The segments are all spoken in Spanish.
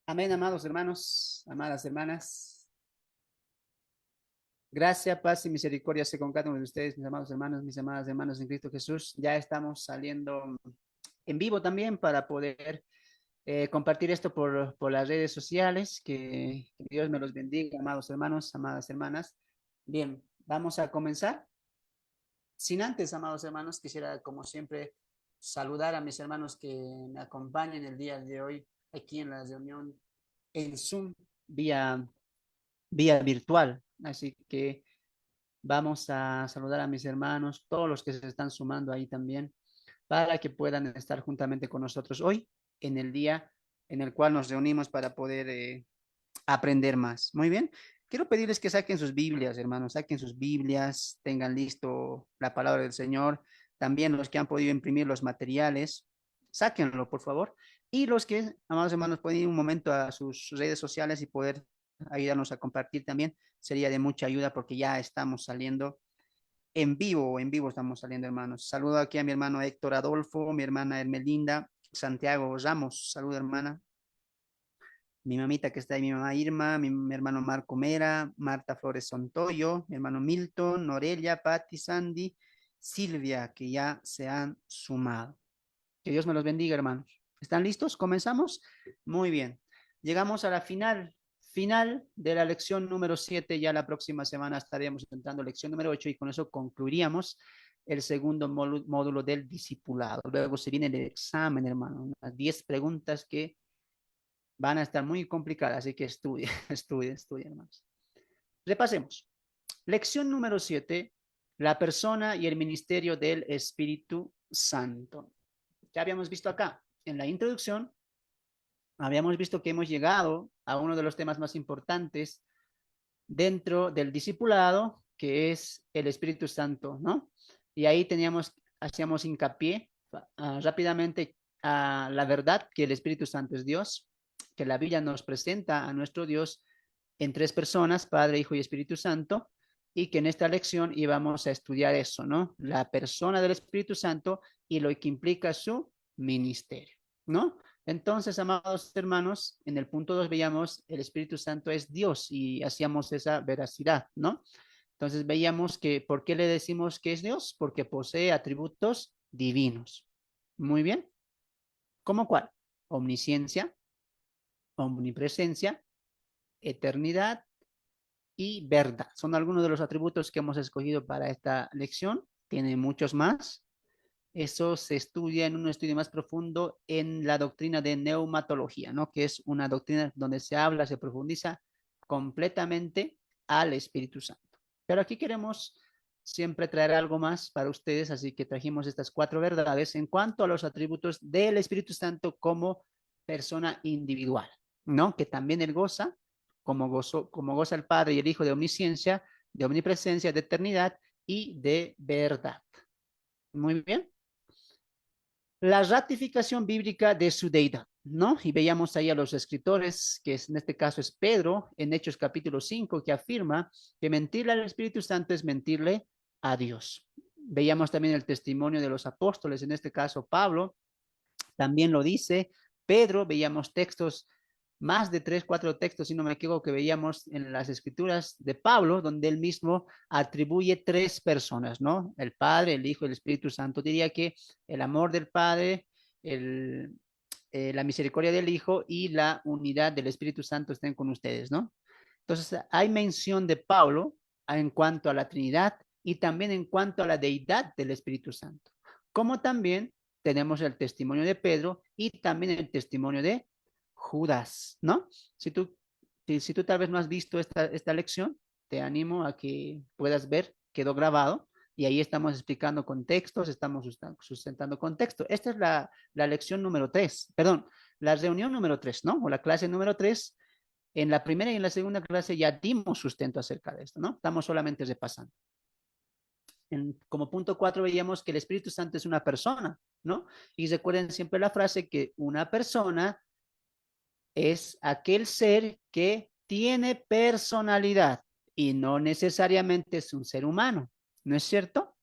Amén, amados hermanos, amadas hermanas. Gracia, paz y misericordia se con cada uno de ustedes, mis amados hermanos, mis amadas hermanas en Cristo Jesús. Ya estamos saliendo en vivo también para poder compartir esto por las redes sociales. Que Dios me los bendiga, amados hermanos, amadas hermanas. Bien, vamos a comenzar. Sin antes, amados hermanos, quisiera, como siempre, saludar a mis hermanos que me acompañan el día de hoy aquí en la reunión en Zoom, vía vía virtual. Así que vamos a saludar a mis hermanos, todos los que se están sumando ahí también, para que puedan estar juntamente con nosotros hoy, en el día en el cual nos reunimos para poder aprender más. Muy bien. Quiero pedirles que saquen sus Biblias, hermanos, saquen sus Biblias, tengan listo la palabra del Señor. También los que han podido imprimir los materiales, sáquenlo, por favor. Y los que, amados hermanos, pueden ir un momento a sus redes sociales y poder ayudarnos a compartir también, sería de mucha ayuda porque ya estamos saliendo en vivo estamos saliendo, hermanos. Saludo aquí a mi hermano Héctor Adolfo, mi hermana Hermelinda, Santiago Ramos, saludo hermana, mi mamita que está ahí, mi mamá Irma, mi hermano Marco Mera, Marta Flores Sontoyo, mi hermano Milton, Norelia, Patti, Sandy, Silvia, que ya se han sumado. Que Dios me los bendiga, hermanos. ¿Están listos? ¿Comenzamos? Muy bien. Llegamos a la final de la lección número 7. Ya la próxima semana estaremos entrando a lección número 8 y con eso concluiríamos el segundo módulo del discipulado. Luego se viene el examen, hermano. Unas 10 preguntas que van a estar muy complicadas, así que estudien, estudien, hermanos. Repasemos. Lección número 7. La persona y el ministerio del Espíritu Santo. Ya habíamos visto acá en la introducción, habíamos visto que hemos llegado a uno de los temas más importantes dentro del discipulado, que es el Espíritu Santo, ¿no? Y ahí hacíamos hincapié rápidamente a la verdad que el Espíritu Santo es Dios, que la Biblia nos presenta a nuestro Dios en tres personas, Padre, Hijo y Espíritu Santo, y que en esta lección íbamos a estudiar eso, ¿no? La persona del Espíritu Santo y lo que implica su ministerio, ¿no? Entonces, amados hermanos, en el punto 2 veíamos el Espíritu Santo es Dios y hacíamos esa veracidad, ¿no? Entonces veíamos que, ¿por qué le decimos que es Dios? Porque posee atributos divinos. Muy bien. ¿Cómo cuál? Omnisciencia, omnipresencia, eternidad y verdad. Son algunos de los atributos que hemos escogido para esta lección. Tiene muchos más. Eso se estudia en un estudio más profundo en la doctrina de neumatología, ¿no? Que es una doctrina donde se habla, se profundiza completamente al Espíritu Santo. Pero aquí queremos siempre traer algo más para ustedes, así que trajimos estas cuatro verdades en cuanto a los atributos del Espíritu Santo como persona individual, ¿no? Que también él goza, como goza el Padre y el Hijo de omnisciencia, de omnipresencia, de eternidad y de verdad. Muy bien. La ratificación bíblica de su deidad, ¿no? Y veíamos ahí a los escritores, que en este caso es Pedro, en Hechos capítulo 5, que afirma que mentirle al Espíritu Santo es mentirle a Dios. Veíamos también el testimonio de los apóstoles, en este caso Pablo, también lo dice. Pedro, veíamos textos, más de tres, cuatro textos, si no me equivoco, que veíamos en las escrituras de Pablo, donde él mismo atribuye tres personas, ¿no? El Padre, el Hijo y el Espíritu Santo. Diría que el amor del Padre, la misericordia del Hijo y la unidad del Espíritu Santo estén con ustedes, ¿no? Entonces, hay mención de Pablo en cuanto a la Trinidad y también en cuanto a la deidad del Espíritu Santo, como también tenemos el testimonio de Pedro y también el testimonio de Judas, ¿no? Si tú tal vez no has visto esta lección, te animo a que puedas ver, quedó grabado y ahí estamos explicando contextos, estamos sustentando contexto. Esta es la lección número 3, perdón, la reunión número 3, ¿no? O la clase número 3. En la primera y en la segunda clase ya dimos sustento acerca de esto, ¿no? Estamos solamente repasando. Como punto 4 veíamos que el Espíritu Santo es una persona, ¿no? Y recuerden siempre la frase que una persona es aquel ser que tiene personalidad y no necesariamente es un ser humano, ¿no es cierto?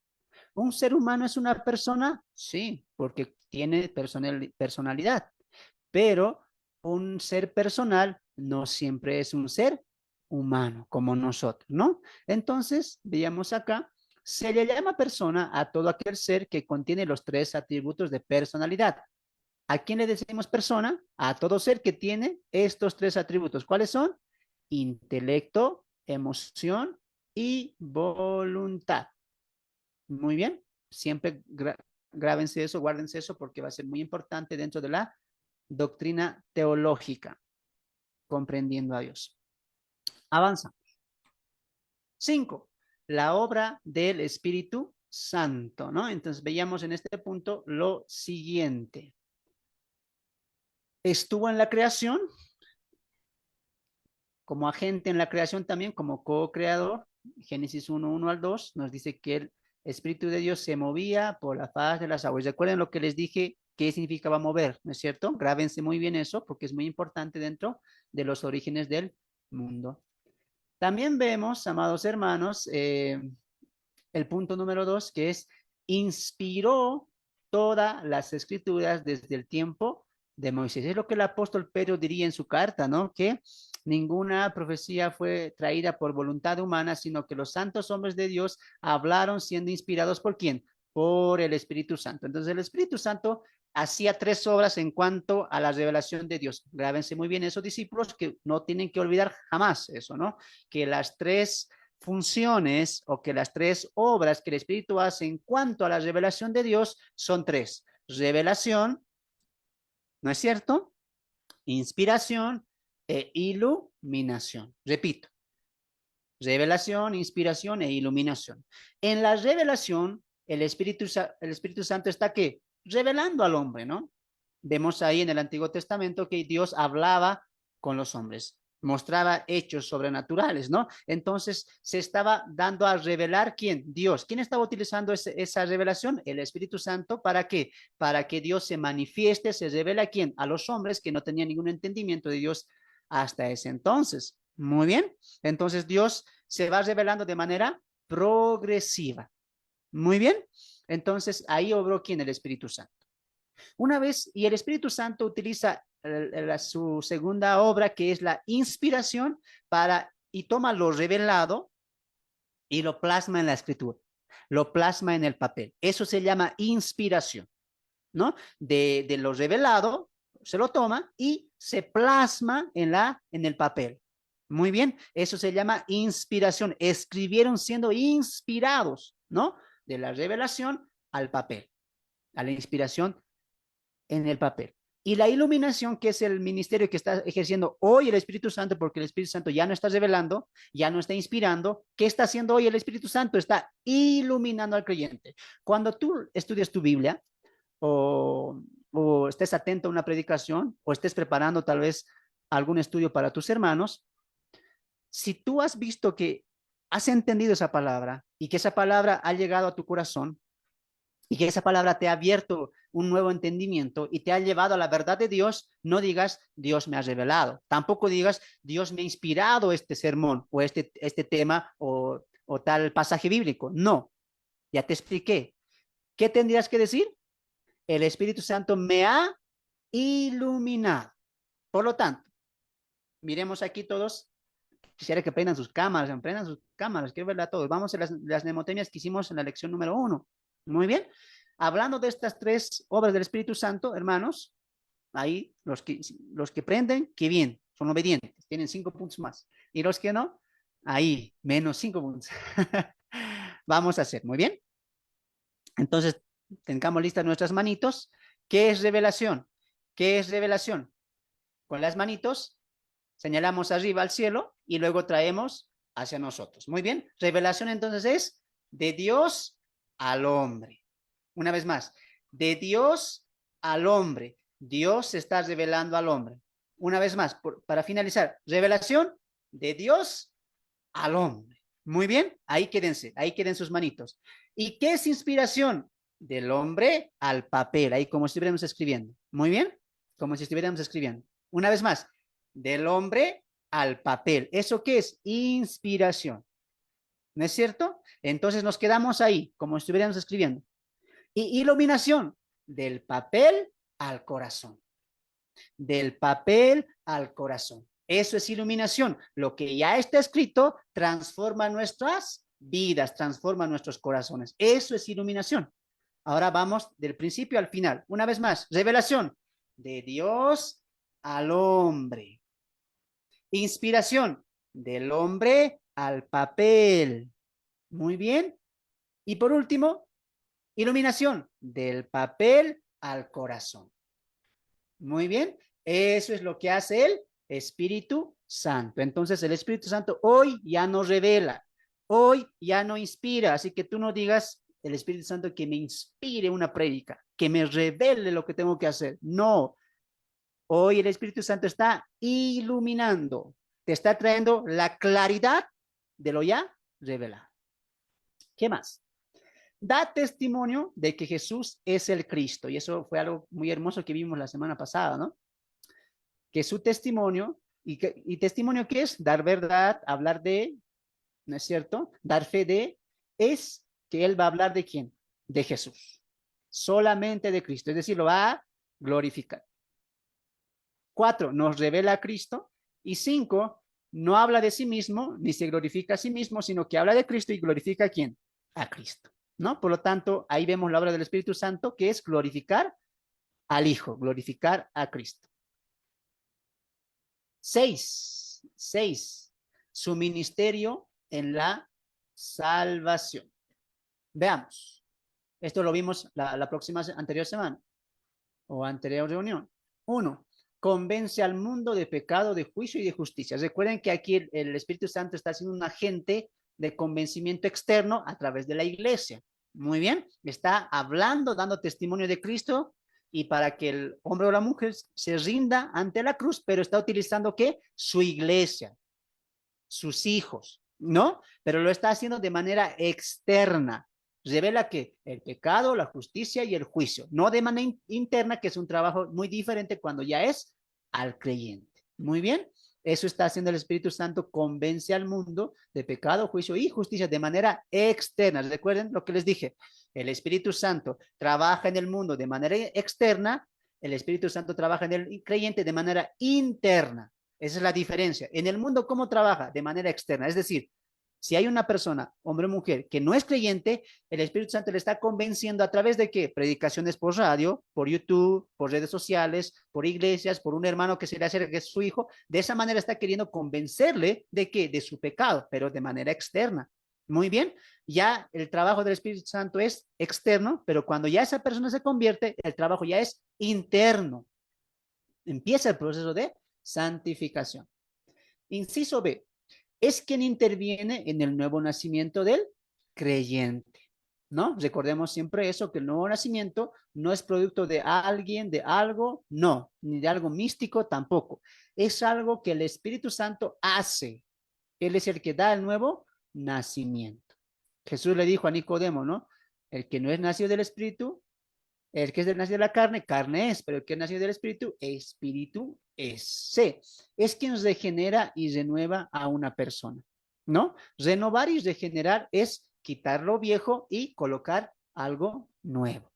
¿Un ser humano es una persona? Sí, porque tiene personalidad, pero un ser personal no siempre es un ser humano como nosotros, ¿no? Entonces, veamos acá, se le llama persona a todo aquel ser que contiene los tres atributos de personalidad. ¿A quién le decimos persona? A todo ser que tiene estos tres atributos. ¿Cuáles son? Intelecto, emoción y voluntad. Muy bien. Siempre grábense eso, guárdense eso porque va a ser muy importante dentro de la doctrina teológica, comprendiendo a Dios. Avanza. 5. La obra del Espíritu Santo, ¿no? Entonces veíamos en este punto lo siguiente. Estuvo en la creación, como agente en la creación también, como co-creador. Génesis 1, 1 al 2 nos dice que el Espíritu de Dios se movía por la faz de las aguas. Recuerden lo que les dije, qué significaba mover, ¿no es cierto? Grábense muy bien eso, porque es muy importante dentro de los orígenes del mundo. También vemos, amados hermanos, el punto número 2, que es inspiró todas las escrituras desde el tiempo de Moisés. Es lo que el apóstol Pedro diría en su carta, ¿no? Que ninguna profecía fue traída por voluntad humana, sino que los santos hombres de Dios hablaron siendo inspirados ¿por quién? Por el Espíritu Santo. Entonces el Espíritu Santo hacía tres obras en cuanto a la revelación de Dios. Grábense muy bien esos discípulos que no tienen que olvidar jamás eso, ¿no? Que las tres funciones o que las tres obras que el Espíritu hace en cuanto a la revelación de Dios son tres. Revelación, ¿no es cierto? Inspiración e iluminación. Repito, revelación, inspiración e iluminación. En la revelación, el Espíritu Santo está ¿qué? Revelando al hombre, ¿no? Vemos ahí en el Antiguo Testamento que Dios hablaba con los hombres, mostraba hechos sobrenaturales, ¿no? Entonces se estaba dando a revelar quién, Dios. ¿Quién estaba utilizando esa revelación? El Espíritu Santo. ¿Para qué? Para que Dios se manifieste, se revela a quién, a los hombres que no tenían ningún entendimiento de Dios hasta ese entonces. Muy bien. Entonces Dios se va revelando de manera progresiva. Muy bien. Entonces ahí obró quién, el Espíritu Santo. Una vez, y el Espíritu Santo utiliza su segunda obra, que es la inspiración, y toma lo revelado y lo plasma en la escritura, lo plasma en el papel. Eso se llama inspiración, ¿no? De lo revelado, se lo toma y se plasma en el papel. Muy bien, eso se llama inspiración. Escribieron siendo inspirados, ¿no? De la revelación al papel, a la inspiración en el papel. Y la iluminación, que es el ministerio que está ejerciendo hoy el Espíritu Santo, porque el Espíritu Santo ya no está revelando, ya no está inspirando. ¿Qué está haciendo hoy el Espíritu Santo? Está iluminando al creyente. Cuando tú estudias tu Biblia o, o estés atento a una predicación o estés preparando tal vez algún estudio para tus hermanos, si tú has visto que has entendido esa palabra y que esa palabra ha llegado a tu corazón, y que esa palabra te ha abierto un nuevo entendimiento y te ha llevado a la verdad de Dios, no digas Dios me ha revelado. Tampoco digas Dios me ha inspirado este sermón o este tema o tal pasaje bíblico. No, ya te expliqué. ¿Qué tendrías que decir? El Espíritu Santo me ha iluminado. Por lo tanto, miremos aquí todos. Quisiera que prendan sus cámaras, quiero verla a todos. Vamos a las mnemotecnias que hicimos en la lección número 1. Muy bien. Hablando de estas tres obras del Espíritu Santo, hermanos, ahí los que prenden, qué bien, son obedientes, tienen 5 puntos más. Y los que no, ahí, menos 5 puntos. Vamos a hacer, muy bien. Entonces, tengamos listas nuestras manitos. ¿Qué es revelación? ¿Qué es revelación? Con las manitos señalamos arriba al cielo y luego traemos hacia nosotros. Muy bien. Revelación entonces es de Dios al hombre. Una vez más, de Dios al hombre. Dios se está revelando al hombre. Una vez más, para finalizar, revelación de Dios al hombre. Muy bien, ahí quédense, ahí queden sus manitos. ¿Y qué es inspiración? Del hombre al papel, ahí como si estuviéramos escribiendo. Muy bien, como si estuviéramos escribiendo. Una vez más, del hombre al papel. ¿Eso qué es? Inspiración. ¿No es cierto? Entonces nos quedamos ahí, como si estuviéramos escribiendo. Y iluminación, del papel al corazón. Del papel al corazón. Eso es iluminación. Lo que ya está escrito transforma nuestras vidas, transforma nuestros corazones. Eso es iluminación. Ahora vamos del principio al final. Una vez más, revelación de Dios al hombre. Inspiración del hombre al papel. Muy bien. Y por último, iluminación del papel al corazón. Muy bien. Eso es lo que hace el Espíritu Santo. Entonces el Espíritu Santo hoy ya no revela, hoy ya no inspira. Así que tú no digas el Espíritu Santo que me inspire una prédica, que me revele lo que tengo que hacer. No, hoy el Espíritu Santo está iluminando, te está trayendo la claridad de lo ya revelado. ¿Qué más? Da testimonio de que Jesús es el Cristo. Y eso fue algo muy hermoso que vimos la semana pasada, ¿no? Que su testimonio, y testimonio ¿qué es? Dar verdad, hablar de, ¿no es cierto? Dar fe de, es que él va a hablar de quién? De Jesús. Solamente de Cristo, es decir, lo va a glorificar. 4, nos revela a Cristo. Y 5, no habla de sí mismo, ni se glorifica a sí mismo, sino que habla de Cristo y glorifica a quién? A Cristo, ¿no? Por lo tanto, ahí vemos la obra del Espíritu Santo, que es glorificar al Hijo, glorificar a Cristo. 6, su ministerio en la salvación. Veamos. Esto lo vimos la próxima, anterior semana o anterior reunión. 1, convence al mundo de pecado, de juicio y de justicia. Recuerden que aquí el Espíritu Santo está siendo un agente de convencimiento externo a través de la iglesia. Muy bien, está hablando, dando testimonio de Cristo y para que el hombre o la mujer se rinda ante la cruz, pero está utilizando ¿qué? Su iglesia, sus hijos, ¿no? Pero lo está haciendo de manera externa. Revela que el pecado, la justicia y el juicio, no de manera interna, que es un trabajo muy diferente cuando ya es al creyente. Muy bien, eso está haciendo el Espíritu Santo, convence al mundo de pecado, juicio y justicia de manera externa. Recuerden lo que les dije, el Espíritu Santo trabaja en el mundo de manera externa, el Espíritu Santo trabaja en el creyente de manera interna. Esa es la diferencia. En el mundo, ¿cómo trabaja? De manera externa. Es decir, si hay una persona, hombre o mujer, que no es creyente, el Espíritu Santo le está convenciendo a través de qué? Predicaciones por radio, por YouTube, por redes sociales, por iglesias, por un hermano que se le acerca que es su hijo. De esa manera está queriendo convencerle de qué? De su pecado, pero de manera externa. Muy bien, ya el trabajo del Espíritu Santo es externo, pero cuando ya esa persona se convierte, el trabajo ya es interno. Empieza el proceso de santificación. Inciso B, es quien interviene en el nuevo nacimiento del creyente, ¿no? Recordemos siempre eso, que el nuevo nacimiento no es producto de alguien, de algo, no, ni de algo místico tampoco. Es algo que el Espíritu Santo hace. Él es el que da el nuevo nacimiento. Jesús le dijo a Nicodemo, ¿no? El que no es nacido del Espíritu, el que es nacido de la carne, carne es, pero el que es nacido del espíritu, espíritu es. Sí, es quien regenera y renueva a una persona, ¿no? Renovar y regenerar es quitar lo viejo y colocar algo nuevo.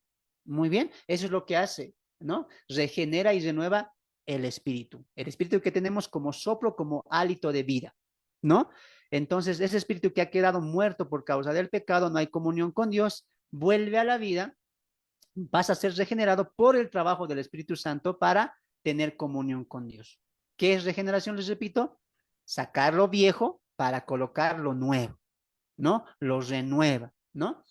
Muy bien, eso es lo que hace, ¿no? Regenera y renueva el espíritu que tenemos como soplo, como hálito de vida, ¿no? Entonces, ese espíritu que ha quedado muerto por causa del pecado, no hay comunión con Dios, vuelve a la vida, vas a ser regenerado por el trabajo del Espíritu Santo para tener comunión con Dios. ¿Qué es regeneración? Les repito, sacar lo viejo para colocar lo nuevo, ¿no? Lo renueva, ¿no?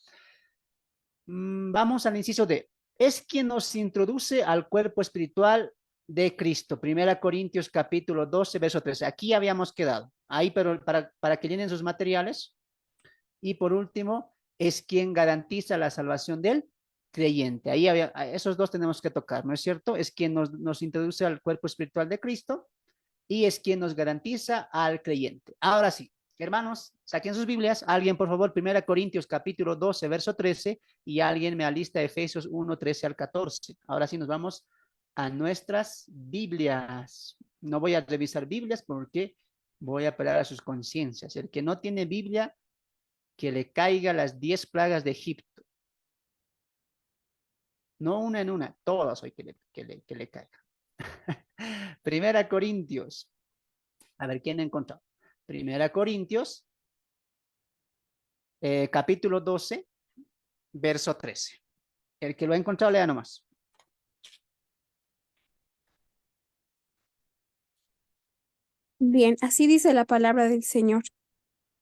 Vamos al inciso D. Es quien nos introduce al cuerpo espiritual de Cristo. Primera Corintios capítulo 12, verso 13. Aquí habíamos quedado. Ahí, pero para que llenen sus materiales. Y por último, es quien garantiza la salvación del creyente. Ahí había, esos dos tenemos que tocar, ¿no es cierto? Es quien nos introduce al cuerpo espiritual de Cristo y es quien nos garantiza al creyente. Ahora sí, hermanos, saquen sus Biblias. Alguien, por favor, 1 Corintios capítulo 12, verso 13, y alguien me alista Efesios 1, 13 al 14. Ahora sí, nos vamos a nuestras Biblias. No voy a revisar Biblias porque voy a apelar a sus conciencias. El que no tiene Biblia, que le caiga las 10 plagas de Egipto. No una en una, todas hoy que le caiga. Primera Corintios. A ver, ¿quién encontró? Primera Corintios, capítulo 12, verso 13. El que lo ha encontrado, lea nomás. Bien, así dice la palabra del Señor.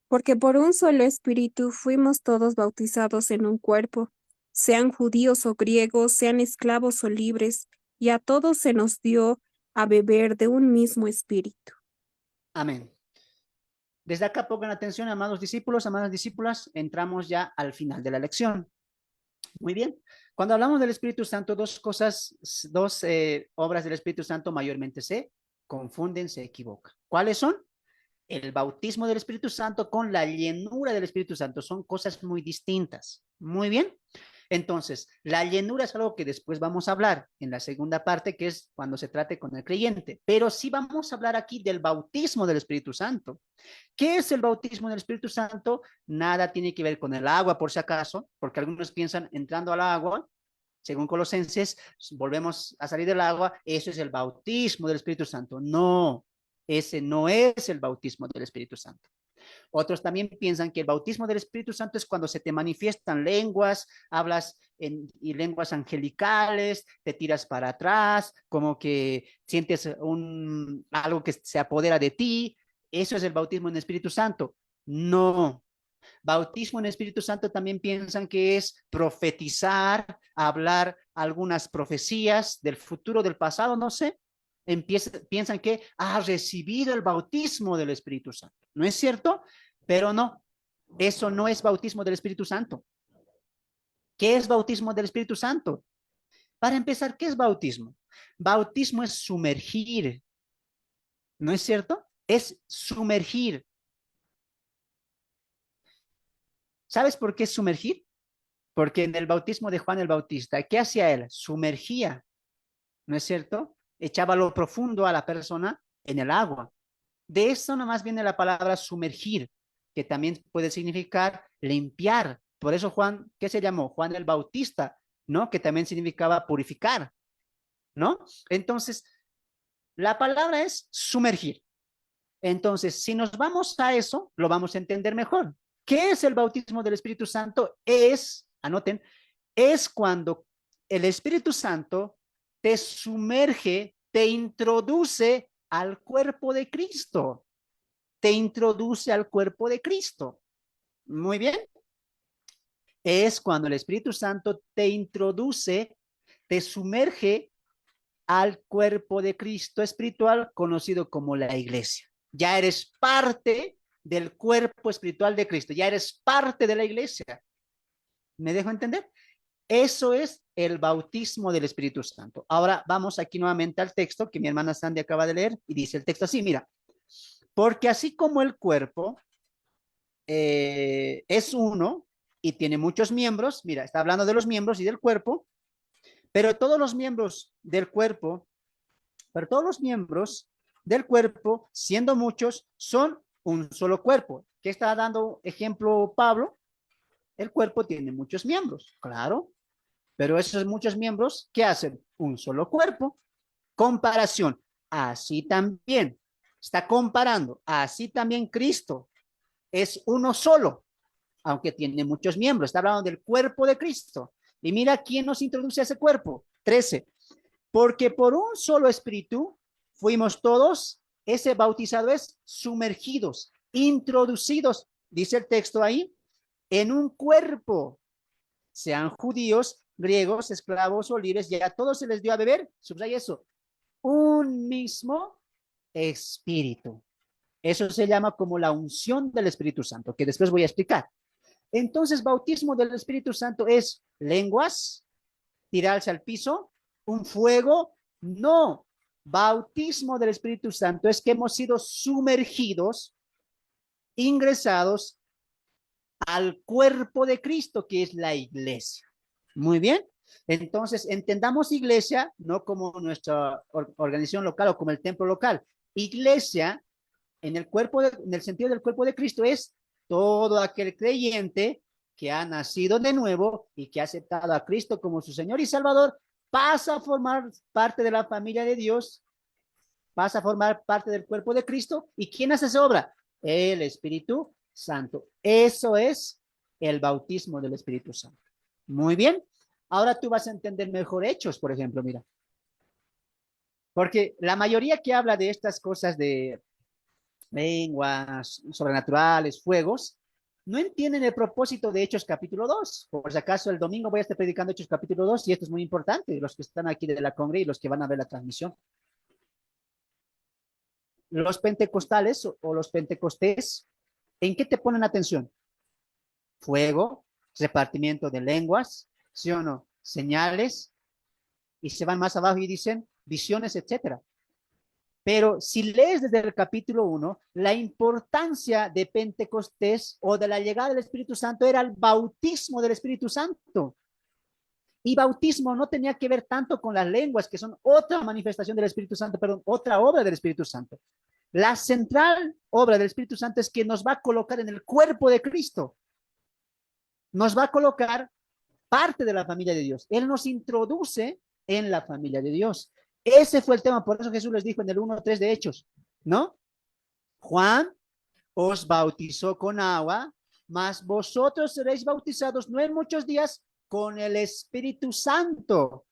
Porque por un solo espíritu fuimos todos bautizados en un cuerpo, sean judíos o griegos, sean esclavos o libres, y a todos se nos dio a beber de un mismo espíritu. Amén. Desde acá pongan atención, amados discípulos, amadas discípulas, entramos ya al final de la lección. Muy bien. Cuando hablamos del Espíritu Santo, dos cosas, dos obras del Espíritu Santo mayormente se confunden, se equivocan. ¿Cuáles son? El bautismo del Espíritu Santo con la llenura del Espíritu Santo. Son cosas muy distintas. Muy bien. Entonces, la llenura es algo que después vamos a hablar en la segunda parte, que es cuando se trate con el creyente. Pero sí vamos a hablar aquí del bautismo del Espíritu Santo. ¿Qué es el bautismo del Espíritu Santo? Nada tiene que ver con el agua, por si acaso, porque algunos piensan entrando al agua, según Colosenses, volvemos a salir del agua, eso es el bautismo del Espíritu Santo. No, ese no es el bautismo del Espíritu Santo. Otros también piensan que el bautismo del Espíritu Santo es cuando se te manifiestan lenguas, hablas y lenguas angelicales, te tiras para atrás, como que sientes algo que se apodera de ti. Eso es el bautismo en Espíritu Santo. No. Bautismo en Espíritu Santo también piensan que es profetizar, hablar algunas profecías del futuro, del pasado, no sé. Piensan que ha recibido el bautismo del Espíritu Santo. ¿No es cierto? Pero no, eso no es bautismo del Espíritu Santo. ¿Qué es bautismo del Espíritu Santo? Para empezar, ¿qué es bautismo? Bautismo es sumergir, ¿no es cierto? Es sumergir. ¿Sabes por qué es sumergir? Porque en el bautismo de Juan el Bautista, ¿qué hacía él? Sumergía, ¿no es cierto? Echaba lo profundo a la persona en el agua. De eso nomás viene la palabra sumergir, que también puede significar limpiar. Por eso Juan, ¿qué se llamó? Juan el Bautista, ¿no? Que también significaba purificar, ¿no? Entonces, la palabra es sumergir. Entonces, si nos vamos a eso, lo vamos a entender mejor. ¿Qué es el bautismo del Espíritu Santo? Es, anoten, es cuando el Espíritu Santo te sumerge, te introduce al cuerpo de Cristo, te introduce al cuerpo de Cristo. Muy bien. Es cuando el Espíritu Santo te introduce, te sumerge al cuerpo de Cristo espiritual, conocido como la iglesia. Ya eres parte del cuerpo espiritual de Cristo, ya eres parte de la iglesia. ¿Me dejo entender? Eso es el bautismo del Espíritu Santo. Ahora vamos aquí nuevamente al texto que mi hermana Sandy acaba de leer y dice el texto así, mira, porque así como el cuerpo es uno y tiene muchos miembros, mira, está hablando de los miembros y del cuerpo, pero todos los miembros del cuerpo, pero todos los miembros del cuerpo, siendo muchos, son un solo cuerpo. ¿Qué está dando ejemplo Pablo? El cuerpo tiene muchos miembros, claro, pero esos muchos miembros, ¿qué hacen? Un solo cuerpo. Comparación. Así también. Está comparando. Así también Cristo es uno solo, aunque tiene muchos miembros. Está hablando del cuerpo de Cristo. Y mira quién nos introduce a ese cuerpo. 13. Porque por un solo espíritu fuimos todos, ese bautizado es sumergidos, introducidos, dice el texto ahí, en un cuerpo, sean judíos, griegos, esclavos o libres, ya a todos se les dio a beber, subraya eso, un mismo espíritu. Eso se llama como la unción del Espíritu Santo, que después voy a explicar. Entonces, bautismo del Espíritu Santo es lenguas, tirarse al piso, un fuego. No, bautismo del Espíritu Santo es que hemos sido sumergidos, ingresados al cuerpo de Cristo, que es la iglesia. Muy bien. Entonces, entendamos iglesia no como nuestra organización local o como el templo local. Iglesia, en el cuerpo, en el sentido del cuerpo de Cristo, es todo aquel creyente que ha nacido de nuevo y que ha aceptado a Cristo como su Señor y Salvador pasa a formar parte de la familia de Dios, pasa a formar parte del cuerpo de Cristo. ¿Y quién hace esa obra? El Espíritu Santo. Eso es el bautismo del Espíritu Santo. Muy bien. Ahora tú vas a entender mejor Hechos, por ejemplo, mira. Porque la mayoría que habla de estas cosas de lenguas sobrenaturales, fuegos, no entienden el propósito de Hechos capítulo 2. Por si acaso el domingo voy a estar predicando Hechos capítulo 2 y esto es muy importante, los que están aquí de la congre y los que van a ver la transmisión. Los pentecostales o los pentecostés, ¿en qué te ponen atención? Fuego, repartimiento de lenguas, ¿sí o no? Señales, y se van más abajo y dicen visiones, etcétera. Pero si lees desde el capítulo 1, la importancia de Pentecostés o de la llegada del Espíritu Santo era el bautismo del Espíritu Santo. Y bautismo no tenía que ver tanto con las lenguas, que son otra manifestación del Espíritu Santo, perdón, otra obra del Espíritu Santo. La central obra del Espíritu Santo es que nos va a colocar en el cuerpo de Cristo. Nos va a colocar parte de la familia de Dios. Él nos introduce en la familia de Dios. Ese fue el tema, por eso Jesús les dijo en el 1:3 de Hechos, ¿no? Juan os bautizó con agua, mas vosotros seréis bautizados no en muchos días con el Espíritu Santo.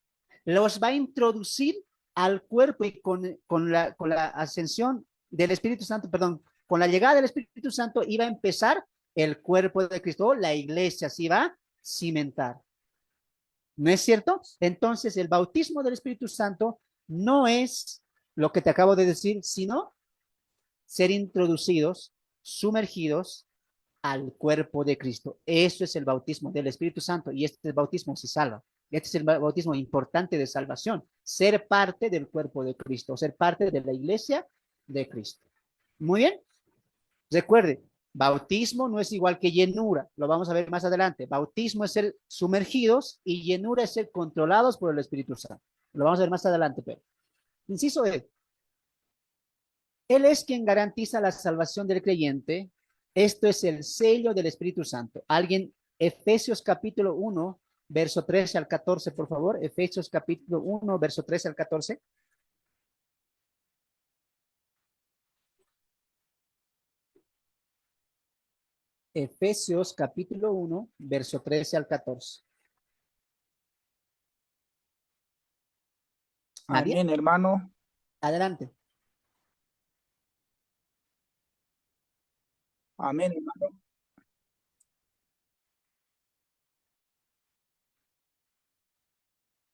Los va a introducir al cuerpo y con la ascensión del Espíritu Santo, perdón, con la llegada del Espíritu Santo iba a empezar el cuerpo de Cristo, la iglesia se iba a cimentar. ¿No es cierto? Entonces, el bautismo del Espíritu Santo no es lo que te acabo de decir, sino ser introducidos, sumergidos al cuerpo de Cristo. Eso es el bautismo del Espíritu Santo y este bautismo se salva. Este es el bautismo importante de salvación, ser parte del cuerpo de Cristo, ser parte de la iglesia de Cristo. Muy bien. Recuerde, bautismo no es igual que llenura, lo vamos a ver más adelante. Bautismo es ser sumergidos y llenura es ser controlados por el Espíritu Santo. Lo vamos a ver más adelante, pero. Inciso E. Él es quien garantiza la salvación del creyente. Esto es el sello del Espíritu Santo. Alguien, Efesios capítulo 1, verso 13 al 14, por favor. Efesios capítulo 1, verso 13 al 14. Efesios capítulo 1, verso 13 al 14. ¿Nadie? Amén, hermano. Adelante. Amén, hermano.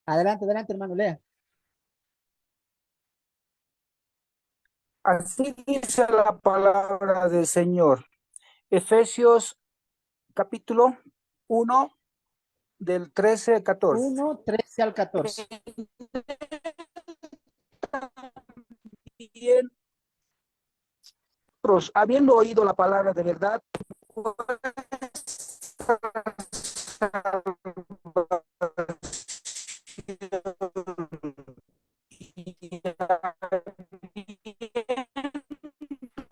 Adelante, adelante, hermano, lea. Así dice la palabra del Señor. Efesios capítulo 1 del 13 al 14. 1, 13 al 14. Bien, habiendo oído la palabra de verdad,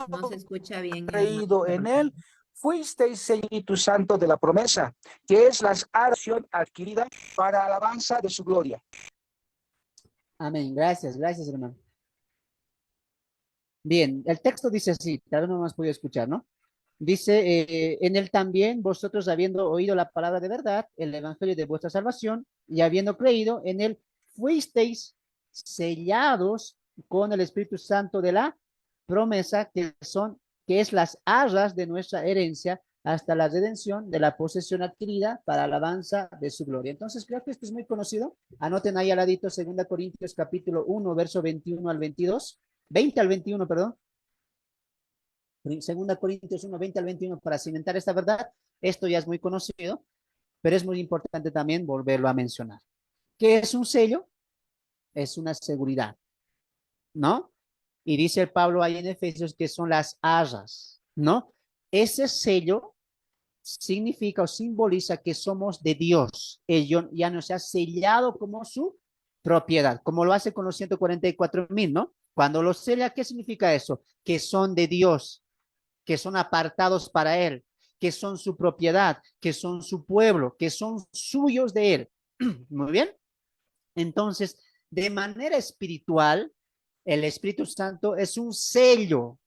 No se escucha bien, creído en hermano. él, fuisteis el Espíritu Santo de la promesa, que es la acción adquirida para alabanza de su gloria. Amén. Gracias, gracias, hermano. Bien, el texto dice así, tal vez no más podido escuchar, ¿no? Dice, en él también vosotros habiendo oído la palabra de verdad, el evangelio de vuestra salvación, y habiendo creído, en él fuisteis sellados con el Espíritu Santo de la promesa, que es las arras de nuestra herencia, hasta la redención de la posesión adquirida para alabanza de su gloria. Entonces, creo que esto es muy conocido. Anoten ahí al ladito, 2 Corintios capítulo 1, verso 21 al 22, 20 al 21, perdón. 2 Corintios 1, 20 al 21, para cimentar esta verdad. Esto ya es muy conocido, pero es muy importante también volverlo a mencionar. ¿Qué es un sello? Es una seguridad, ¿no? Y dice el Pablo ahí en Efesios que son las arras, ¿no? Ese sello significa o simboliza que somos de Dios. Él ya nos ha sellado como su propiedad, como lo hace con los 144,000, ¿no? Cuando los sella, ¿qué significa eso? Que son de Dios, que son apartados para Él, que son su propiedad, que son su pueblo, que son suyos de Él. Muy bien. Entonces, de manera espiritual, el Espíritu Santo es un sello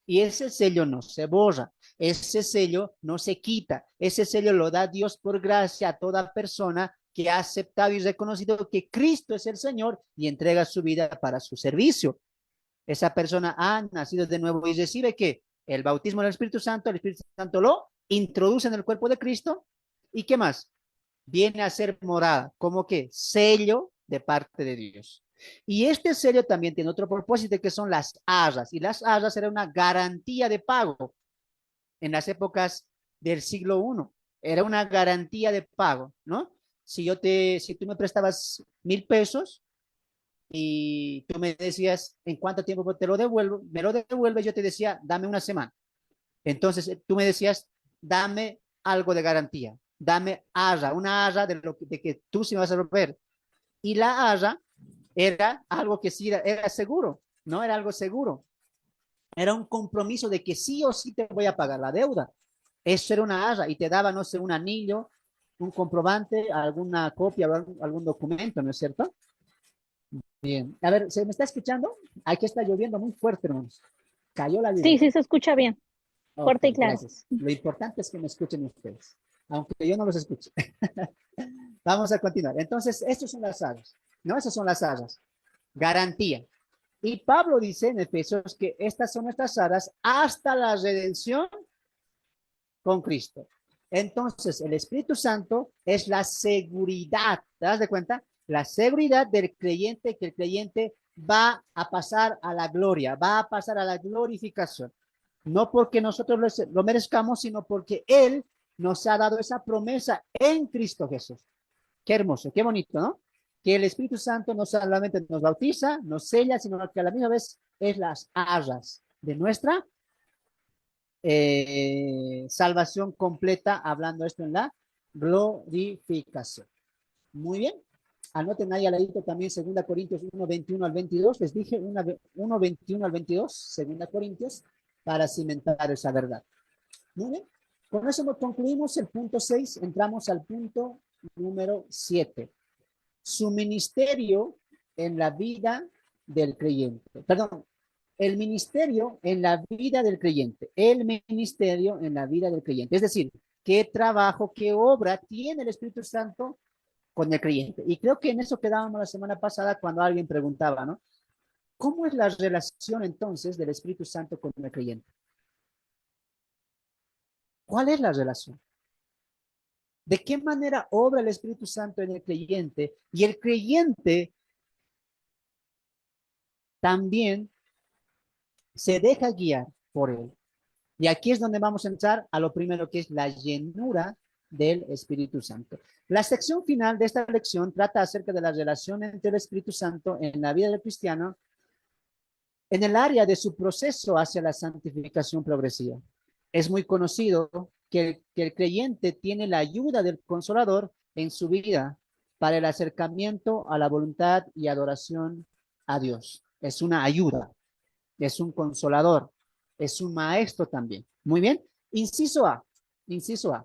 y ese sello no se borra, ese sello no se quita, ese sello lo da Dios por gracia a toda persona que ha aceptado y reconocido que Cristo es el Señor y entrega su vida para su servicio. Esa persona ha nacido de nuevo y recibe que el bautismo del Espíritu Santo, el Espíritu Santo lo introduce en el cuerpo de Cristo y ¿qué más? Viene a ser morada, como que sello de parte de Dios. Y este sello también tiene otro propósito que son las arras. Y las arras era una garantía de pago en las épocas del siglo I. Era una garantía de pago, ¿no? Si tú me prestabas 1,000 pesos y tú me decías en cuánto tiempo te lo devuelvo, me lo devuelves, yo te decía, dame una semana. Entonces tú me decías, dame algo de garantía, dame arra, una arra de que tú sí me vas a romper. Y la arra era algo que sí era seguro, ¿no? Era algo seguro. Era un compromiso de que sí o sí te voy a pagar la deuda. Eso era una arra y te daba, no sé, un anillo, un comprobante, alguna copia, algún documento, ¿no es cierto? Bien. A ver, ¿se me está escuchando? Aquí está lloviendo muy fuerte, hermanos. Cayó la lluvia. Sí, sí se escucha bien, Ok, fuerte y claro. gracias. Lo importante es que me escuchen ustedes, aunque yo no los escuche. Vamos a continuar. Entonces, estas son las arras, ¿no? Esas son las arras. Garantía. Y Pablo dice en Efesios que estas son nuestras arras hasta la redención con Cristo. Entonces, el Espíritu Santo es la seguridad, ¿te das de cuenta? La seguridad del creyente, que el creyente va a pasar a la gloria, va a pasar a la glorificación. No porque nosotros lo merezcamos, sino porque Él nos ha dado esa promesa en Cristo Jesús. Qué hermoso, qué bonito, ¿no? Que el Espíritu Santo no solamente nos bautiza, nos sella, sino que a la misma vez es las arras de nuestra salvación completa, hablando esto en la glorificación. Muy bien. Anoten ahí al ladito también 2 Corintios 1:21 al 22. Les dije 1:21 al 22, 2 Corintios, para cimentar esa verdad. Muy bien. Con eso concluimos el punto 6. Entramos al punto número 7. Su ministerio en la vida del creyente. Perdón, el ministerio en la vida del creyente. El ministerio en la vida del creyente. Es decir, qué trabajo, qué obra tiene el Espíritu Santo con el creyente. Y creo que en eso quedábamos la semana pasada cuando alguien preguntaba, ¿no? ¿Cómo es la relación entonces del Espíritu Santo con el creyente? ¿Cuál es la relación? ¿De qué manera obra el Espíritu Santo en el creyente? Y el creyente también se deja guiar por él. Y aquí es donde vamos a entrar a lo primero, que es la llenura del Espíritu Santo. La sección final de esta lección trata acerca de la relación entre el Espíritu Santo en la vida del cristiano en el área de su proceso hacia la santificación progresiva. Es muy conocido que el creyente tiene la ayuda del Consolador en su vida para el acercamiento a la voluntad y adoración a Dios. Es una ayuda, es un consolador, es un maestro también. Muy bien. Inciso A. Inciso A.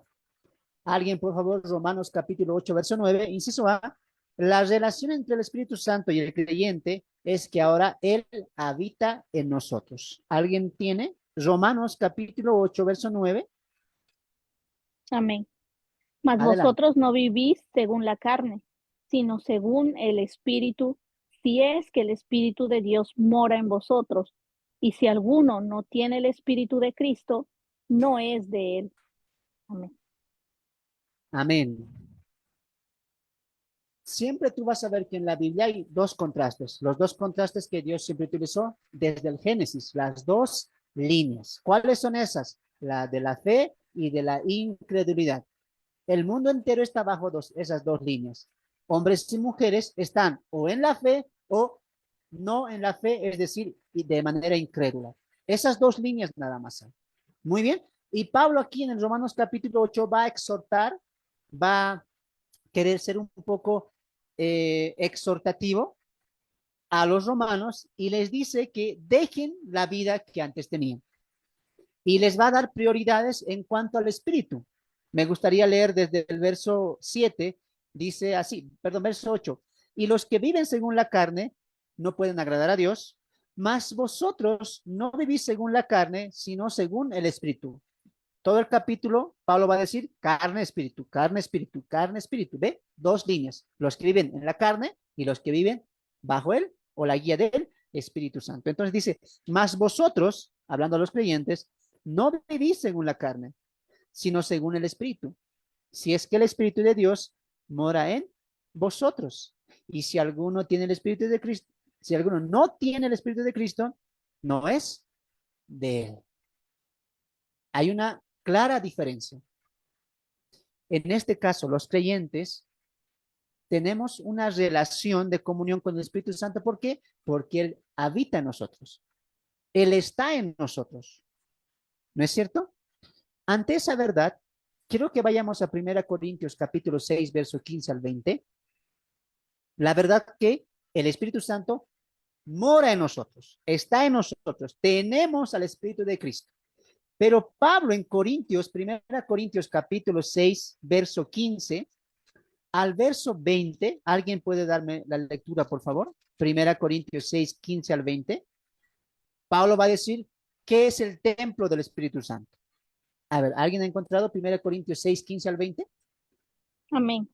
Alguien, por favor, Romanos capítulo 8, verso 9. Inciso A. La relación entre el Espíritu Santo y el creyente es que ahora Él habita en nosotros. ¿Alguien tiene? Romanos capítulo 8, verso 9. Amén. Mas Adelante. vosotros no vivís según la carne, sino según el Espíritu, si es que el Espíritu de Dios mora en vosotros. Y si alguno no tiene el Espíritu de Cristo, no es de él. Amén. Amén. Siempre tú vas a ver que en la Biblia hay dos contrastes. Los dos contrastes que Dios siempre utilizó desde el Génesis, las dos líneas. ¿Cuáles son esas? La de la fe y de la incredulidad. El mundo entero está bajo esas dos líneas. Hombres y mujeres están o en la fe o no en la fe, es decir, de manera incrédula. Esas dos líneas nada más hay. Muy bien. Y Pablo aquí en el Romanos capítulo 8 va a exhortar, va a querer ser un poco exhortativo a los romanos y les dice que dejen la vida que antes tenían. Y les va a dar prioridades en cuanto al espíritu. Me gustaría leer desde el verso 7, dice así, perdón, verso 8. Y los que viven según la carne no pueden agradar a Dios, mas vosotros no vivís según la carne, sino según el Espíritu. Todo el capítulo, Pablo va a decir carne, espíritu, carne, espíritu, carne, espíritu. ¿Ve? Dos líneas. Los que viven en la carne y los que viven bajo él o la guía del Espíritu Santo. Entonces dice, mas vosotros, hablando a los creyentes, no vivís según la carne, sino según el Espíritu. Si es que el Espíritu de Dios mora en vosotros. Y si alguno tiene el Espíritu de Cristo, si alguno no tiene el Espíritu de Cristo, no es de él. Hay una clara diferencia. En este caso, los creyentes tenemos una relación de comunión con el Espíritu Santo. ¿Por qué? Porque Él habita en nosotros. Él está en nosotros. ¿No es cierto? Ante esa verdad, quiero que vayamos a 1 Corintios capítulo 6, verso 15 al 20. La verdad que el Espíritu Santo mora en nosotros, está en nosotros. Tenemos al Espíritu de Cristo. Pero Pablo en Corintios, 1 Corintios capítulo 6, verso 15 al verso 20, ¿alguien puede darme la lectura, por favor? 1 Corintios 6, 15 al 20. Pablo va a decir, ¿qué es el templo del Espíritu Santo? A ver, ¿alguien ha encontrado 1 Corintios 6, 15 al 20? Amén.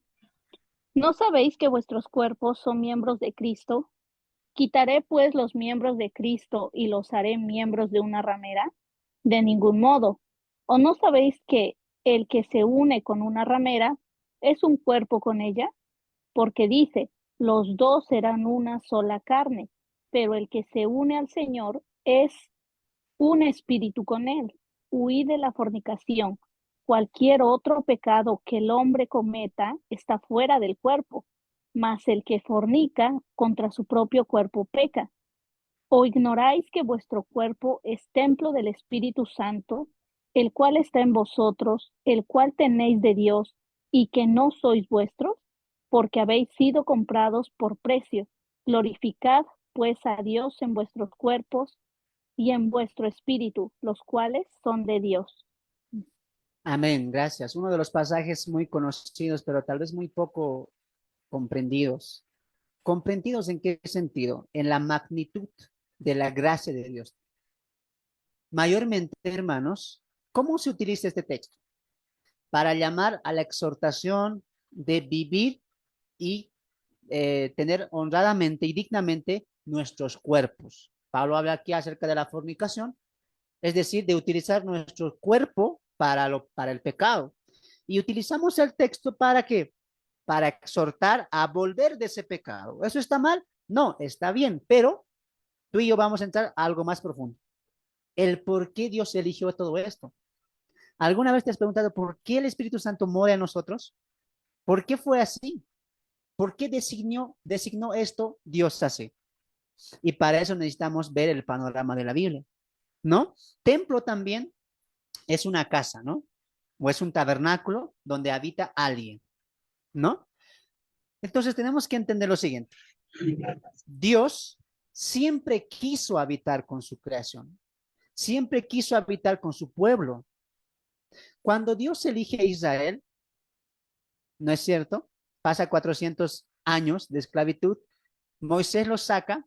¿No sabéis que vuestros cuerpos son miembros de Cristo? ¿Quitaré pues los miembros de Cristo y los haré miembros de una ramera? De ningún modo. ¿O no sabéis que el que se une con una ramera es un cuerpo con ella? Porque dice, los dos serán una sola carne, pero el que se une al Señor es un espíritu con él. Huid de la fornicación. Cualquier otro pecado que el hombre cometa está fuera del cuerpo, mas el que fornica contra su propio cuerpo peca. ¿O ignoráis que vuestro cuerpo es templo del Espíritu Santo, el cual está en vosotros, el cual tenéis de Dios, y que no sois vuestros? Porque habéis sido comprados por precio. Glorificad pues a Dios en vuestros cuerpos y en vuestro espíritu, los cuales son de Dios. Amén, gracias. Uno de los pasajes muy conocidos, pero tal vez muy poco comprendidos. ¿Comprendidos en qué sentido? En la magnitud de la gracia de Dios. Mayormente, hermanos, ¿cómo se utiliza este texto? Para llamar a la exhortación de vivir y tener honradamente y dignamente nuestros cuerpos. Pablo habla aquí acerca de la fornicación, es decir, de utilizar nuestro cuerpo para el pecado. Y utilizamos el texto para qué? Para exhortar a volver de ese pecado. ¿Eso está mal? No, está bien, pero tú y yo vamos a entrar a algo más profundo. El por qué Dios eligió todo esto. ¿Alguna vez te has preguntado por qué el Espíritu Santo mora en nosotros? ¿Por qué fue así? ¿Por qué designó esto Dios así? Y para eso necesitamos ver el panorama de la Biblia, ¿no? Templo también es una casa, ¿no? O es un tabernáculo donde habita alguien, ¿no? Entonces tenemos que entender lo siguiente. Dios siempre quiso habitar con su creación, siempre quiso habitar con su pueblo. Cuando Dios elige a Israel, ¿no es cierto? Pasa 400 años de esclavitud, Moisés lo saca.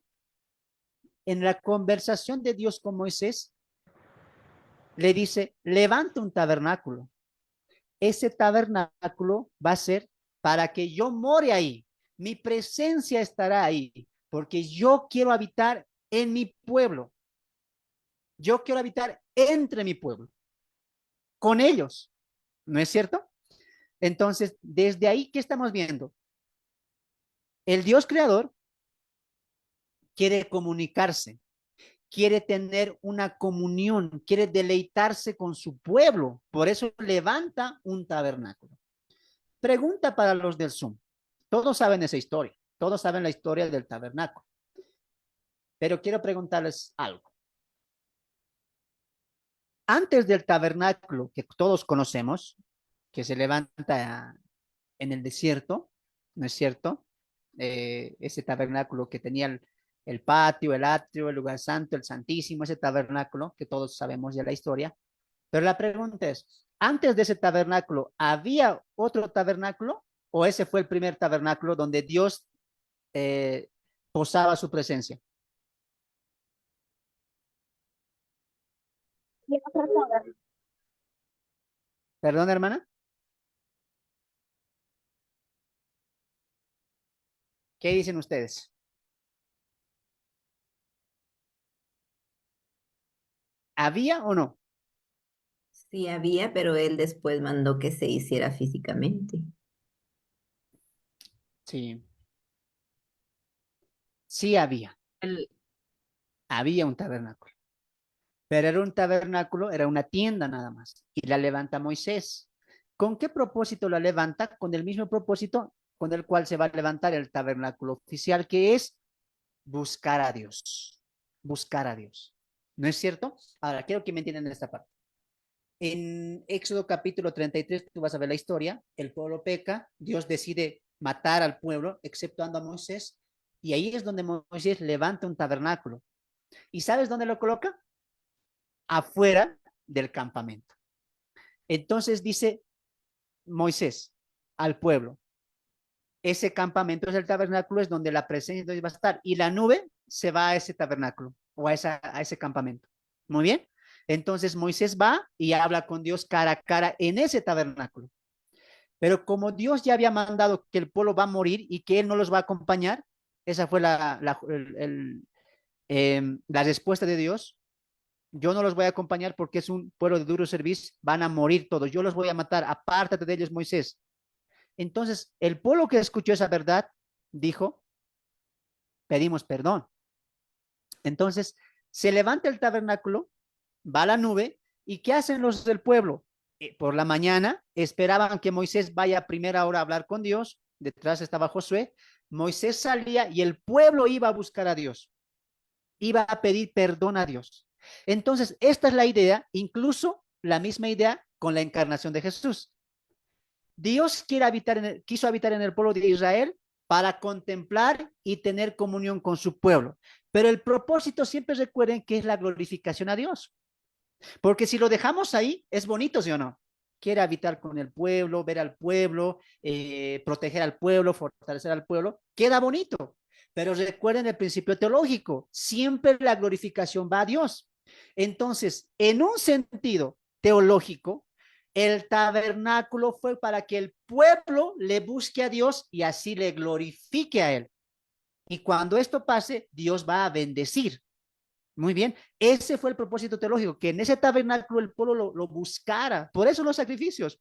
En la conversación de Dios con Moisés, le dice, levanta un tabernáculo. Ese tabernáculo va a ser para que yo more ahí. Mi presencia estará ahí, porque yo quiero habitar en mi pueblo. Yo quiero habitar entre mi pueblo, con ellos. ¿No es cierto? Entonces, desde ahí, ¿qué estamos viendo? El Dios creador quiere comunicarse, quiere tener una comunión, quiere deleitarse con su pueblo. Por eso levanta un tabernáculo. Pregunta para los del Zoom. Todos saben esa historia. Todos saben la historia del tabernáculo. Pero quiero preguntarles algo. Antes del tabernáculo que todos conocemos, que se levanta en el desierto, ¿no es cierto? Ese tabernáculo que tenía el patio, el atrio, el lugar santo, el santísimo, ese tabernáculo que todos sabemos ya la historia. Pero la pregunta es, ¿antes de ese tabernáculo había otro tabernáculo o ese fue el primer tabernáculo donde Dios posaba su presencia? ¿Perdón, hermana? ¿Qué dicen ustedes? ¿Había o no? Sí había, pero él después mandó que se hiciera físicamente. Sí, sí había. El- Había un tabernáculo. Pero era un tabernáculo, era una tienda nada más. Y la levanta Moisés. ¿Con qué propósito la levanta? Con el mismo propósito con el cual se va a levantar el tabernáculo oficial, que es buscar a Dios. Buscar a Dios. ¿No es cierto? Ahora, quiero que me entiendan esta parte. En Éxodo capítulo 33, tú vas a ver la historia, el pueblo peca, Dios decide matar al pueblo, exceptuando a Moisés, y ahí es donde Moisés levanta un tabernáculo. ¿Y sabes dónde lo coloca? Afuera del campamento. Entonces dice Moisés al pueblo, ese campamento es el tabernáculo, es donde la presencia de Dios va a estar, y la nube se va a ese tabernáculo o a ese campamento. Muy bien. Entonces Moisés va y habla con Dios cara a cara en ese tabernáculo. Pero como Dios ya había mandado que el pueblo va a morir y que él no los va a acompañar, esa fue la respuesta de Dios. Yo no los voy a acompañar porque es un pueblo de duro servicio, van a morir todos, yo los voy a matar, apártate de ellos, Moisés. Entonces, el pueblo que escuchó esa verdad dijo, pedimos perdón. Entonces, se levanta el tabernáculo, va la nube, ¿y qué hacen los del pueblo? Por la mañana esperaban que Moisés vaya a primera hora a hablar con Dios, detrás estaba Josué, Moisés salía y el pueblo iba a buscar a Dios, iba a pedir perdón a Dios. Entonces, esta es la idea, incluso la misma idea con la encarnación de Jesús. Dios quiso habitar en el pueblo de Israel para contemplar y tener comunión con su pueblo. Pero el propósito siempre recuerden que es la glorificación a Dios. Porque si lo dejamos ahí, es bonito, ¿sí o no? Quiere habitar con el pueblo, ver al pueblo, proteger al pueblo, fortalecer al pueblo, queda bonito. Pero recuerden el principio teológico, siempre la glorificación va a Dios. Entonces, en un sentido teológico, el tabernáculo fue para que el pueblo le busque a Dios y así le glorifique a él. Y cuando esto pase, Dios va a bendecir. Muy bien, ese fue el propósito teológico, que en ese tabernáculo el pueblo lo buscara. Por eso los sacrificios,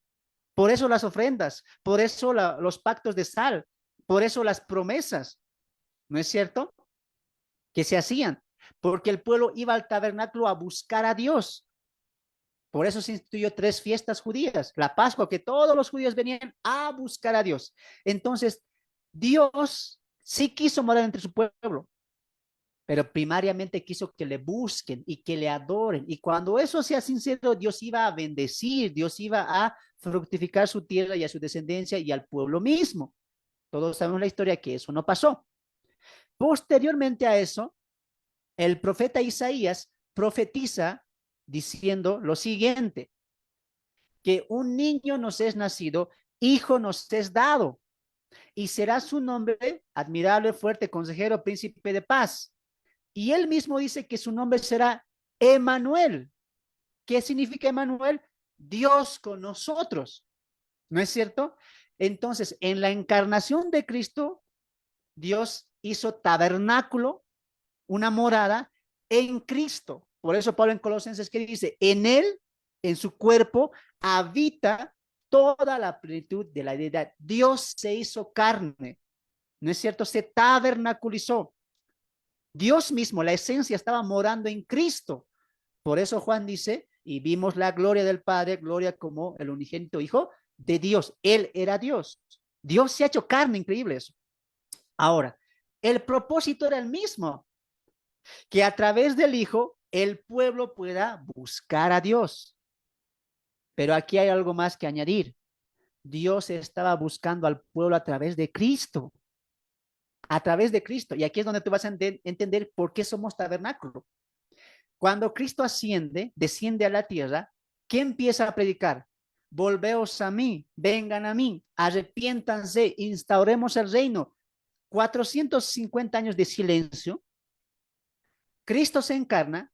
por eso las ofrendas, por eso los pactos de sal, por eso las promesas, ¿no es cierto? Que se hacían, porque el pueblo iba al tabernáculo a buscar a Dios. Por eso se instituyó 3 fiestas judías, la Pascua, que todos los judíos venían a buscar a Dios. Entonces, Dios sí quiso morar entre su pueblo, pero primariamente quiso que le busquen y que le adoren. Y cuando eso sea sincero, Dios iba a bendecir, Dios iba a fructificar su tierra y a su descendencia y al pueblo mismo. Todos sabemos la historia que eso no pasó. Posteriormente a eso, el profeta Isaías profetiza diciendo lo siguiente, que un niño nos es nacido, hijo nos es dado, y será su nombre admirable, fuerte, consejero, príncipe de paz. Y él mismo dice que su nombre será Emanuel. ¿Qué significa Emanuel? Dios con nosotros. ¿No es cierto? Entonces, en la encarnación de Cristo, Dios hizo tabernáculo, una morada en Cristo. Por eso Pablo en Colosenses que dice, en él, en su cuerpo, habita toda la plenitud de la deidad. Dios se hizo carne. ¿No es cierto? Se tabernaculizó. Dios mismo, la esencia, estaba morando en Cristo. Por eso Juan dice, y vimos la gloria del Padre, gloria como el unigénito Hijo de Dios. Él era Dios. Dios se ha hecho carne, increíble eso. Ahora, el propósito era el mismo, que a través del Hijo el pueblo pueda buscar a Dios. Pero aquí hay algo más que añadir. Dios estaba buscando al pueblo a través de Cristo. A través de Cristo. Y aquí es donde tú vas a entender por qué somos tabernáculo. Cuando Cristo asciende, desciende a la tierra, ¿qué empieza a predicar? Volveos a mí, vengan a mí, arrepiéntanse, instauremos el reino. 450 años de silencio, Cristo se encarna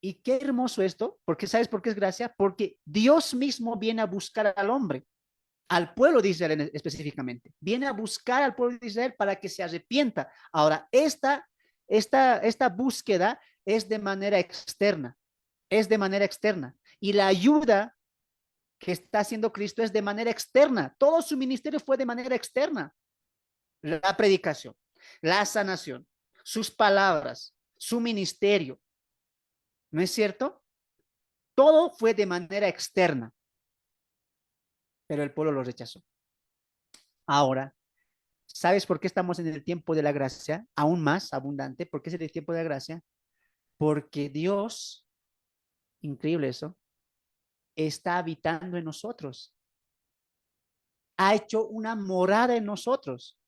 y qué hermoso esto, porque ¿sabes por qué es gracia? Porque Dios mismo viene a buscar al hombre, al pueblo de Israel específicamente. Viene a buscar al pueblo de Israel para que se arrepienta. Ahora, esta búsqueda es de manera externa, es de manera externa. Y la ayuda que está haciendo Cristo es de manera externa. Todo su ministerio fue de manera externa. La predicación, la sanación, sus palabras, su ministerio. ¿No es cierto? Todo fue de manera externa, pero el pueblo lo rechazó. Ahora, ¿sabes por qué estamos en el tiempo de la gracia? Aún más abundante. ¿Por qué es el tiempo de la gracia? Porque Dios, increíble eso, está habitando en nosotros. Ha hecho una morada en nosotros.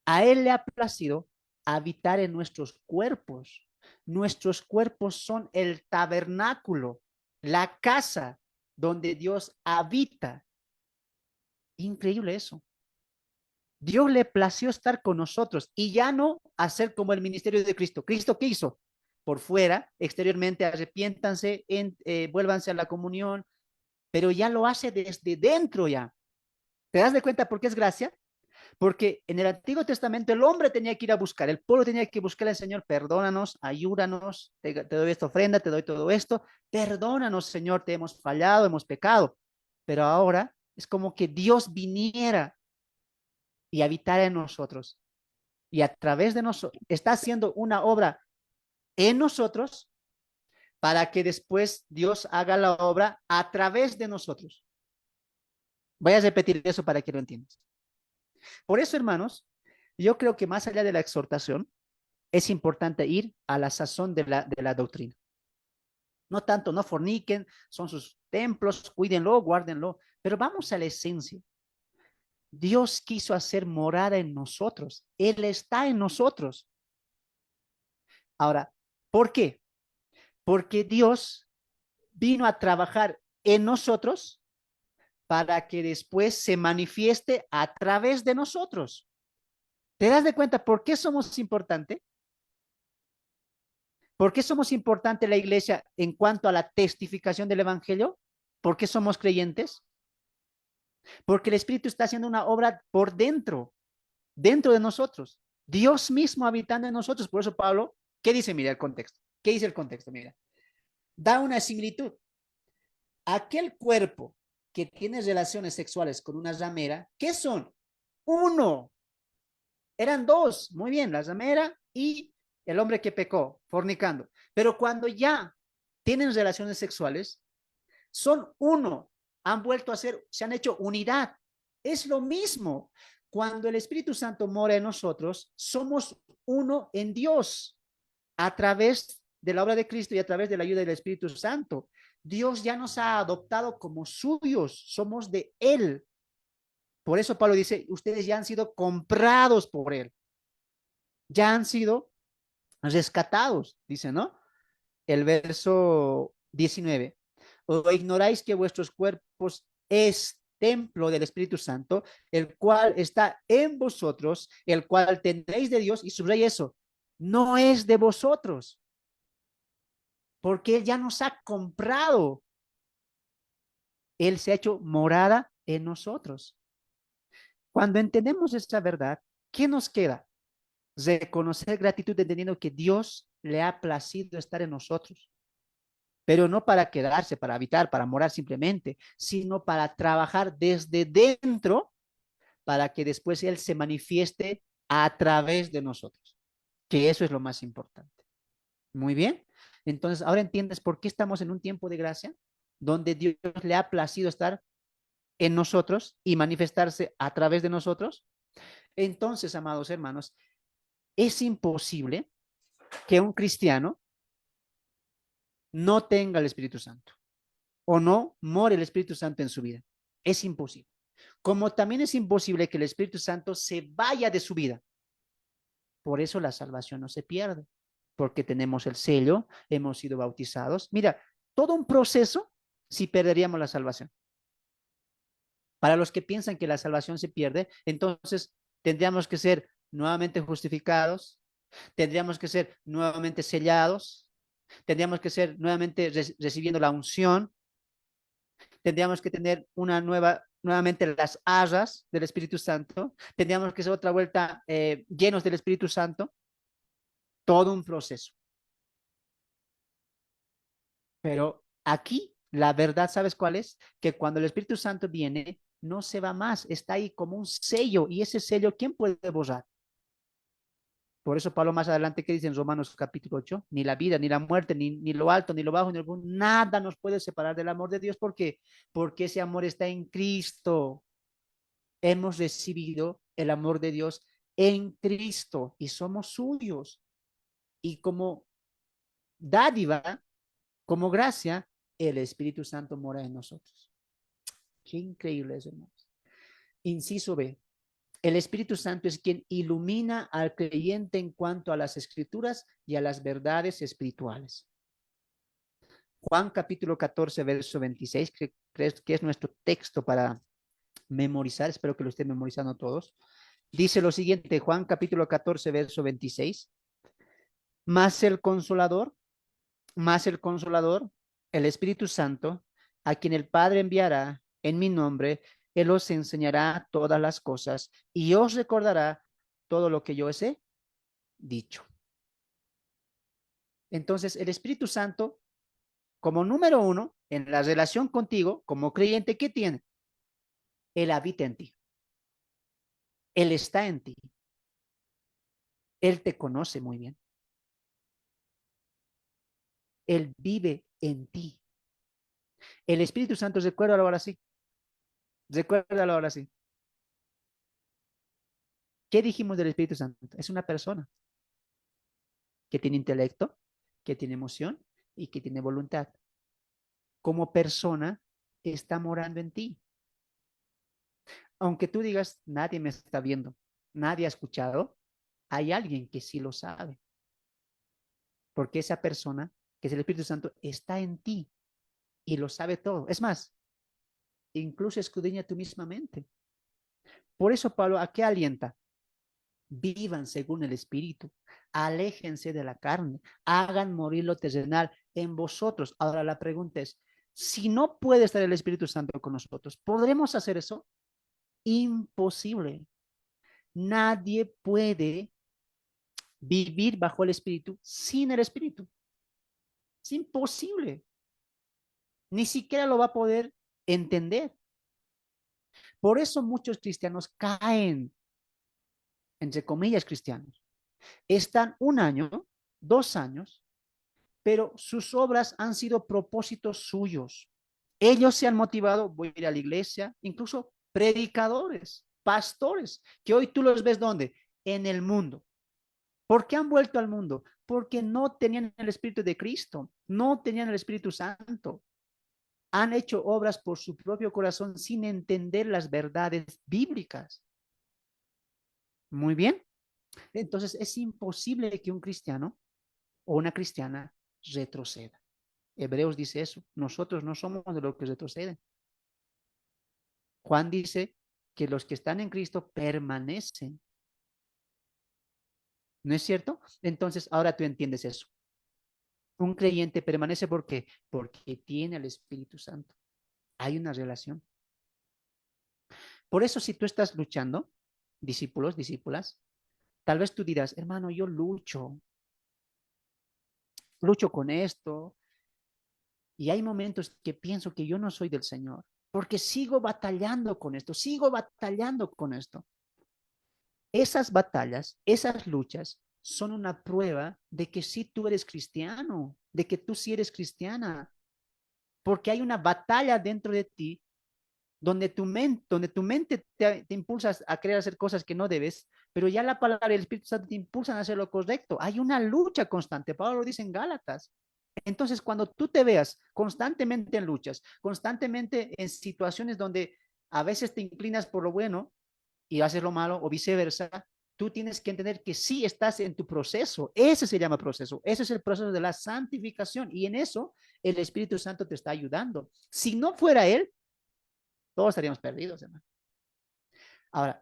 A Él le ha placido habitar en nuestros cuerpos. Nuestros cuerpos son el tabernáculo, la casa donde Dios habita. Increíble eso. Dios le plació estar con nosotros y ya no hacer como el ministerio de Cristo. ¿Cristo qué hizo? Por fuera, exteriormente, arrepiéntanse, vuélvanse a la comunión, pero ya lo hace desde dentro ya. ¿Te das de cuenta por qué es gracia? Porque en el Antiguo Testamento el hombre tenía que ir a buscar, el pueblo tenía que buscar al Señor, perdónanos, ayúdanos, te doy esta ofrenda, te doy todo esto, perdónanos, Señor, te hemos fallado, hemos pecado. Pero ahora es como que Dios viniera y habitara en nosotros. Y a través de nosotros, está haciendo una obra en nosotros para que después Dios haga la obra a través de nosotros. Voy a repetir eso para que lo entiendas. Por eso, hermanos, yo creo que más allá de la exhortación, es importante ir a la sazón de la doctrina. No tanto, no forniquen, son sus templos, cuídenlo, guárdenlo, pero vamos a la esencia. Dios quiso hacer morada en nosotros. Él está en nosotros. Ahora, ¿por qué? Porque Dios vino a trabajar en nosotros para que después se manifieste a través de nosotros. ¿Te das de cuenta por qué somos importantes? ¿Por qué somos importante la iglesia en cuanto a la testificación del evangelio? ¿Por qué somos creyentes? Porque el Espíritu está haciendo una obra por dentro, dentro de nosotros. Dios mismo habitando en nosotros. Por eso Pablo, ¿qué dice? Mira el contexto. ¿Qué dice el contexto? Mira, da una similitud. Aquel cuerpo que tiene relaciones sexuales con una ramera, ¿qué son? Uno. Eran dos. Muy bien, la ramera y el hombre que pecó, fornicando. Pero cuando ya tienen relaciones sexuales, son uno. Han vuelto a ser, se han hecho unidad. Es lo mismo. Cuando el Espíritu Santo mora en nosotros, somos uno en Dios a través de la obra de Cristo y a través de la ayuda del Espíritu Santo. Dios ya nos ha adoptado como suyos, somos de Él. Por eso Pablo dice, ustedes ya han sido comprados por Él, ya han sido rescatados, dice, ¿no? El verso 19. ¿O ignoráis que vuestros cuerpos es templo del Espíritu Santo, el cual está en vosotros, el cual tendréis de Dios? Y subraya eso, no es de vosotros, porque Él ya nos ha comprado. Él se ha hecho morada en nosotros. Cuando entendemos esta verdad, ¿qué nos queda? Reconocer gratitud entendiendo que Dios le ha placido estar en nosotros, pero no para quedarse, para habitar, para morar simplemente, sino para trabajar desde dentro para que después Él se manifieste a través de nosotros, que eso es lo más importante. Muy bien. Entonces, ahora entiendes por qué estamos en un tiempo de gracia, donde Dios le ha placido estar en nosotros y manifestarse a través de nosotros. Entonces, amados hermanos, es imposible que un cristiano no tenga el Espíritu Santo o no more el Espíritu Santo en su vida. Es imposible. Como también es imposible que el Espíritu Santo se vaya de su vida. Por eso la salvación no se pierde, porque tenemos el sello, hemos sido bautizados. Mira, todo un proceso si perderíamos la salvación. Para los que piensan que la salvación se pierde, entonces tendríamos que ser nuevamente justificados, tendríamos que ser nuevamente sellados, tendríamos que ser nuevamente recibiendo la unción, tendríamos que tener nuevamente las arras del Espíritu Santo, tendríamos que ser otra vuelta llenos del Espíritu Santo, todo un proceso. Pero aquí la verdad, ¿sabes cuál es? Que cuando el Espíritu Santo viene, no se va más, está ahí como un sello, y ese sello, ¿quién puede borrar? Por eso Pablo más adelante, ¿qué dice en Romanos capítulo 8? Ni la vida, ni la muerte, ni lo alto, ni lo bajo, nada nos puede separar del amor de Dios. ¿Por qué? Porque ese amor está en Cristo. Hemos recibido el amor de Dios en Cristo y somos suyos. Y como dádiva, como gracia, el Espíritu Santo mora en nosotros. Qué increíble es, hermanos. Inciso B. El Espíritu Santo es quien ilumina al creyente en cuanto a las escrituras y a las verdades espirituales. Juan capítulo 14, verso 26, que es nuestro texto para memorizar, espero que lo estén memorizando todos. Dice lo siguiente, Juan capítulo 14, verso 26. Más el consolador, el Espíritu Santo, a quien el Padre enviará en mi nombre, Él os enseñará todas las cosas y os recordará todo lo que yo os he dicho. Entonces, el Espíritu Santo, como número uno, en la relación contigo, como creyente, ¿qué tiene? Él habita en ti. Él está en ti. Él te conoce muy bien. Él vive en ti. El Espíritu Santo, recuérdalo ahora sí. Recuérdalo ahora sí. ¿Qué dijimos del Espíritu Santo? Es una persona que tiene intelecto, que tiene emoción y que tiene voluntad. Como persona, está morando en ti. Aunque tú digas, nadie me está viendo, nadie ha escuchado, hay alguien que sí lo sabe. Porque esa persona, que es el Espíritu Santo, está en ti y lo sabe todo. Es más, incluso escudriña tu misma mente. Por eso, Pablo, ¿a qué alienta? Vivan según el Espíritu, aléjense de la carne, hagan morir lo terrenal en vosotros. Ahora la pregunta es, si no puede estar el Espíritu Santo con nosotros, ¿podremos hacer eso? Imposible. Nadie puede vivir bajo el Espíritu sin el Espíritu. Es imposible. Ni siquiera lo va a poder entender. Por eso muchos cristianos caen, entre comillas cristianos. Están 1 año, 2 años, pero sus obras han sido propósitos suyos. Ellos se han motivado, voy a ir a la iglesia, incluso predicadores, pastores, que hoy tú los ves ¿dónde? En el mundo. ¿Por qué han vuelto al mundo? Porque no tenían el Espíritu de Cristo, no tenían el Espíritu Santo. Han hecho obras por su propio corazón sin entender las verdades bíblicas. Muy bien. Entonces es imposible que un cristiano o una cristiana retroceda. Hebreos dice eso. Nosotros no somos de los que retroceden. Juan dice que los que están en Cristo permanecen. ¿No es cierto? Entonces ahora tú entiendes eso. Un creyente permanece ¿por qué? Porque tiene el Espíritu Santo. Hay una relación. Por eso si tú estás luchando, discípulos, discípulas, tal vez tú dirás, hermano, yo lucho con esto, y hay momentos que pienso que yo no soy del Señor, porque sigo batallando con esto, sigo batallando con esto. Esas batallas, esas luchas, son una prueba de que sí tú eres cristiano, de que tú sí eres cristiana, porque hay una batalla dentro de ti donde tu mente te impulsa a querer hacer cosas que no debes, pero ya la palabra y el Espíritu Santo te impulsan a hacer lo correcto. Hay una lucha constante. Pablo lo dice en Gálatas. Entonces, cuando tú te veas constantemente en luchas, constantemente en situaciones donde a veces te inclinas por lo bueno y haces lo malo o viceversa, tú tienes que entender que sí estás en tu proceso. Ese se llama proceso. Ese es el proceso de la santificación y en eso el Espíritu Santo te está ayudando. Si no fuera Él, todos estaríamos perdidos, hermano. Ahora,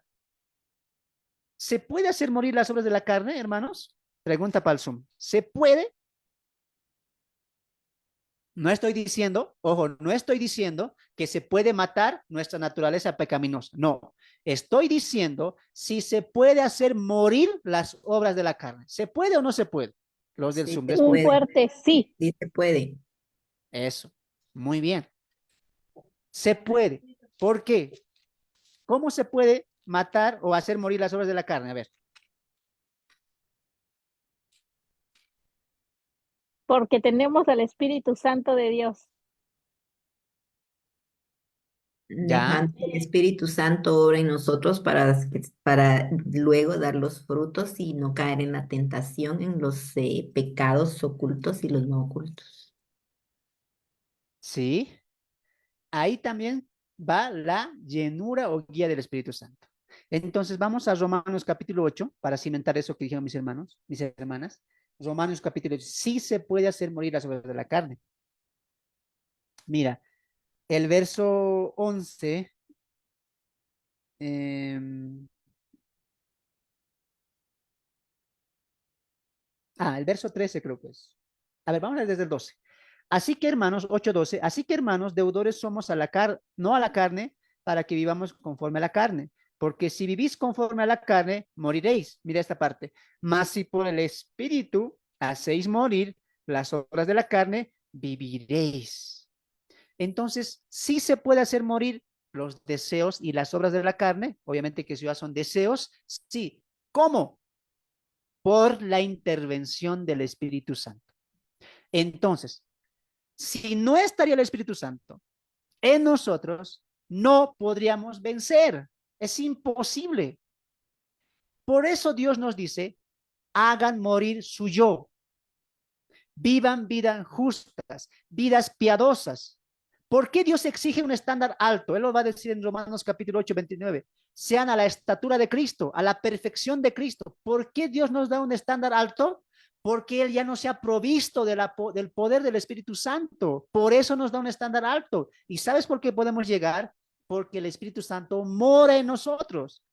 ¿Se puede hacer morir las obras de la carne, hermanos? Pregunta para el Zoom. ¿Se puede? No estoy diciendo, ojo, no estoy diciendo que se puede matar nuestra naturaleza pecaminosa. No, estoy diciendo si se puede hacer morir las obras de la carne. ¿Se puede o no se puede? Los del Sí Zoom, se Un responden. puede, fuerte sí. sí se puede. Eso, muy bien. Se puede. ¿Por qué? ¿Cómo se puede matar o hacer morir las obras de la carne? A ver. Porque tenemos al Espíritu Santo de Dios. Ya, Dejando que el Espíritu Santo obra en nosotros para luego dar los frutos y no caer en la tentación, en los pecados ocultos y los no ocultos. sí. Ahí también va la llenura o guía del Espíritu Santo. Entonces vamos a Romanos capítulo 8 para cimentar eso que dijeron mis hermanos, mis hermanas. Romanos capítulo 8. Sí se puede hacer morir las obras de la carne. Mira, el verso 11. eh, el verso 13 creo que es. A ver, vamos a ver desde el 12. Así que hermanos, 8:12, así que hermanos, deudores somos a la carne, no a la carne, para que vivamos conforme a la carne. Porque si vivís conforme a la carne, moriréis. Mira esta parte. Mas si por el Espíritu hacéis morir las obras de la carne, viviréis. Entonces, sí se puede hacer morir los deseos y las obras de la carne. Obviamente que si ya son deseos, sí. ¿Cómo? Por la intervención del Espíritu Santo. Entonces, si no estaría el Espíritu Santo en nosotros, no podríamos vencer. Es imposible. Por eso Dios nos dice, hagan morir su yo, vivan vidas justas, vidas piadosas. ¿Por qué Dios exige un estándar alto? Él lo va a decir en Romanos capítulo 8, 29. Sean a la estatura de Cristo, a la perfección de Cristo. ¿Por qué Dios nos da un estándar alto? Porque Él ya no se ha provisto del poder del Espíritu Santo. Por eso nos da un estándar alto. ¿Y sabes por qué podemos llegar? Porque el Espíritu Santo mora en nosotros.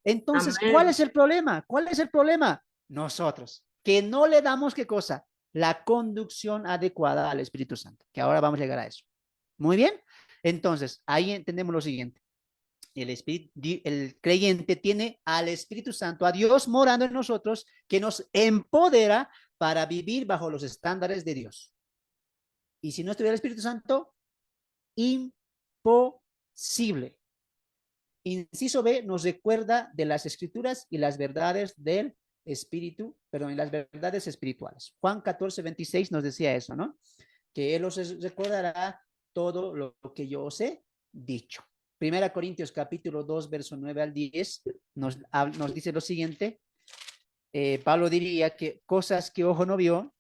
Entonces, ¿cuál Amén. es el problema? ¿Cuál es el problema? Nosotros, que no le damos qué cosa? La conducción adecuada al Espíritu Santo, que ahora vamos a llegar a eso. Muy bien. Entonces, ahí entendemos lo siguiente. El creyente tiene al Espíritu Santo, a Dios morando en nosotros, que nos empodera para vivir bajo los estándares de Dios. Y si no estuviera el Espíritu Santo, imposible. Inciso B nos recuerda de las escrituras y las verdades del espíritu, perdón, y las verdades espirituales. Juan 14:26 nos decía eso, ¿no? Que Él os recordará todo lo que yo os he dicho. Primera Corintios capítulo 2, verso 9 al 10 nos dice lo siguiente. Pablo diría que cosas que ojo no vio,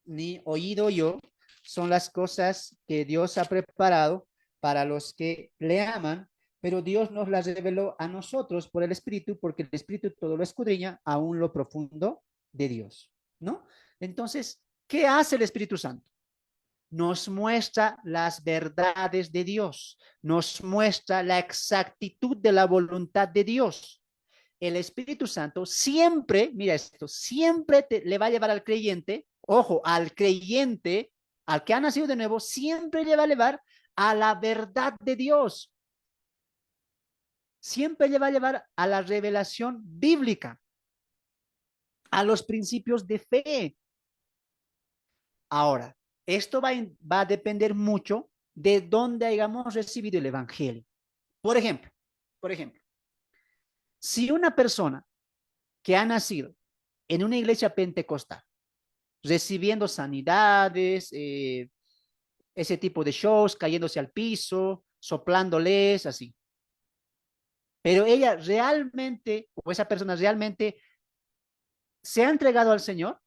ni oído yo, son las cosas que Dios ha preparado para los que le aman, pero Dios nos las reveló a nosotros por el Espíritu, porque el Espíritu todo lo escudriña, aún lo profundo de Dios, ¿no? Entonces, ¿qué hace el Espíritu Santo? Nos muestra las verdades de Dios, nos muestra la exactitud de la voluntad de Dios. El Espíritu Santo siempre, mira esto, siempre le va a llevar al creyente, ojo, al creyente, al que ha nacido de nuevo, siempre le va a llevar a la verdad de Dios. Siempre le va a llevar a la revelación bíblica, a los principios de fe. Ahora, esto va a depender mucho de dónde hayamos recibido el Evangelio. Por ejemplo, si una persona que ha nacido en una iglesia pentecostal, recibiendo sanidades, ese tipo de shows, cayéndose al piso, soplándoles, así. Pero ella realmente, o esa persona realmente se ha entregado al Señor,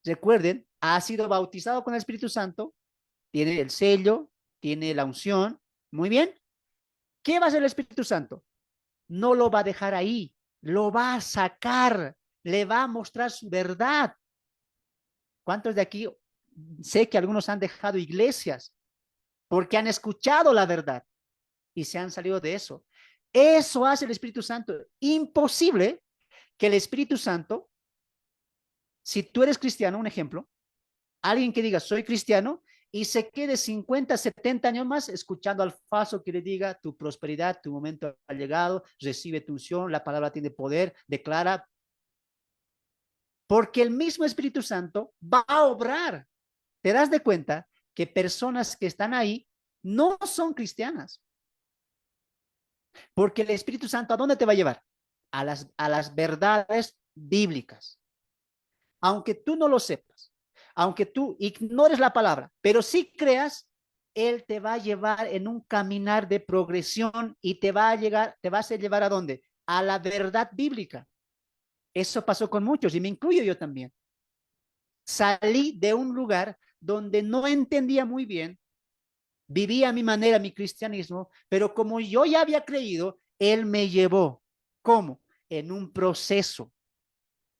recuerden, ha sido bautizado con el Espíritu Santo, tiene el sello, tiene la unción, muy bien. ¿Qué va a hacer el Espíritu Santo? No lo va a dejar ahí, lo va a sacar, le va a mostrar su verdad. ¿Cuántos de aquí? Sé que algunos han dejado iglesias porque han escuchado la verdad y se han salido de eso. Eso hace el Espíritu Santo. Imposible que el Espíritu Santo, si tú eres cristiano, un ejemplo, alguien que diga soy cristiano y se quede 50, 70 años más escuchando al falso que le diga tu prosperidad, tu momento ha llegado, recibe tu unción, la palabra tiene poder, declara, porque el mismo Espíritu Santo va a obrar. Te das de cuenta que personas que están ahí no son cristianas, porque el Espíritu Santo, ¿a dónde te va a llevar? A las verdades bíblicas. Aunque tú no lo sepas, aunque tú ignores la palabra, pero sí creas, Él te va a llevar en un caminar de progresión y te va a hacer llevar ¿a dónde? A la verdad bíblica. Eso pasó con muchos y me incluyo yo también. Salí de un lugar donde no entendía muy bien, vivía a mi manera mi cristianismo, pero como yo ya había creído, Él me llevó. ¿Cómo? En un proceso.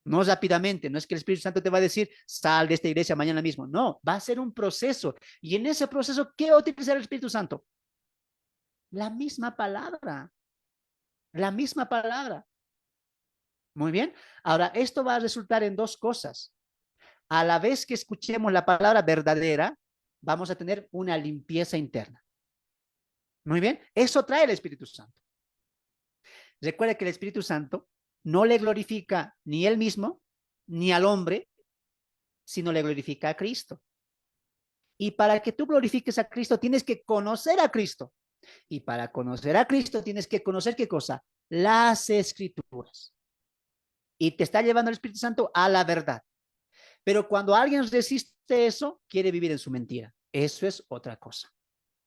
No rápidamente, no es que el Espíritu Santo te va a decir, sal de esta iglesia mañana mismo. No, va a ser un proceso. Y en ese proceso, ¿qué va a utilizar el Espíritu Santo? La misma palabra. La misma palabra. Muy bien. Ahora, esto va a resultar en dos cosas. A la vez que escuchemos la palabra verdadera, vamos a tener una limpieza interna. Muy bien. Eso trae el Espíritu Santo. Recuerda que el Espíritu Santo no le glorifica ni él mismo, ni al hombre, sino le glorifica a Cristo. Y para que tú glorifiques a Cristo, tienes que conocer a Cristo. Y para conocer a Cristo, tienes que conocer ¿qué cosa? Las Escrituras. Y te está llevando el Espíritu Santo a la verdad. Pero cuando alguien resiste eso, quiere vivir en su mentira. Eso es otra cosa.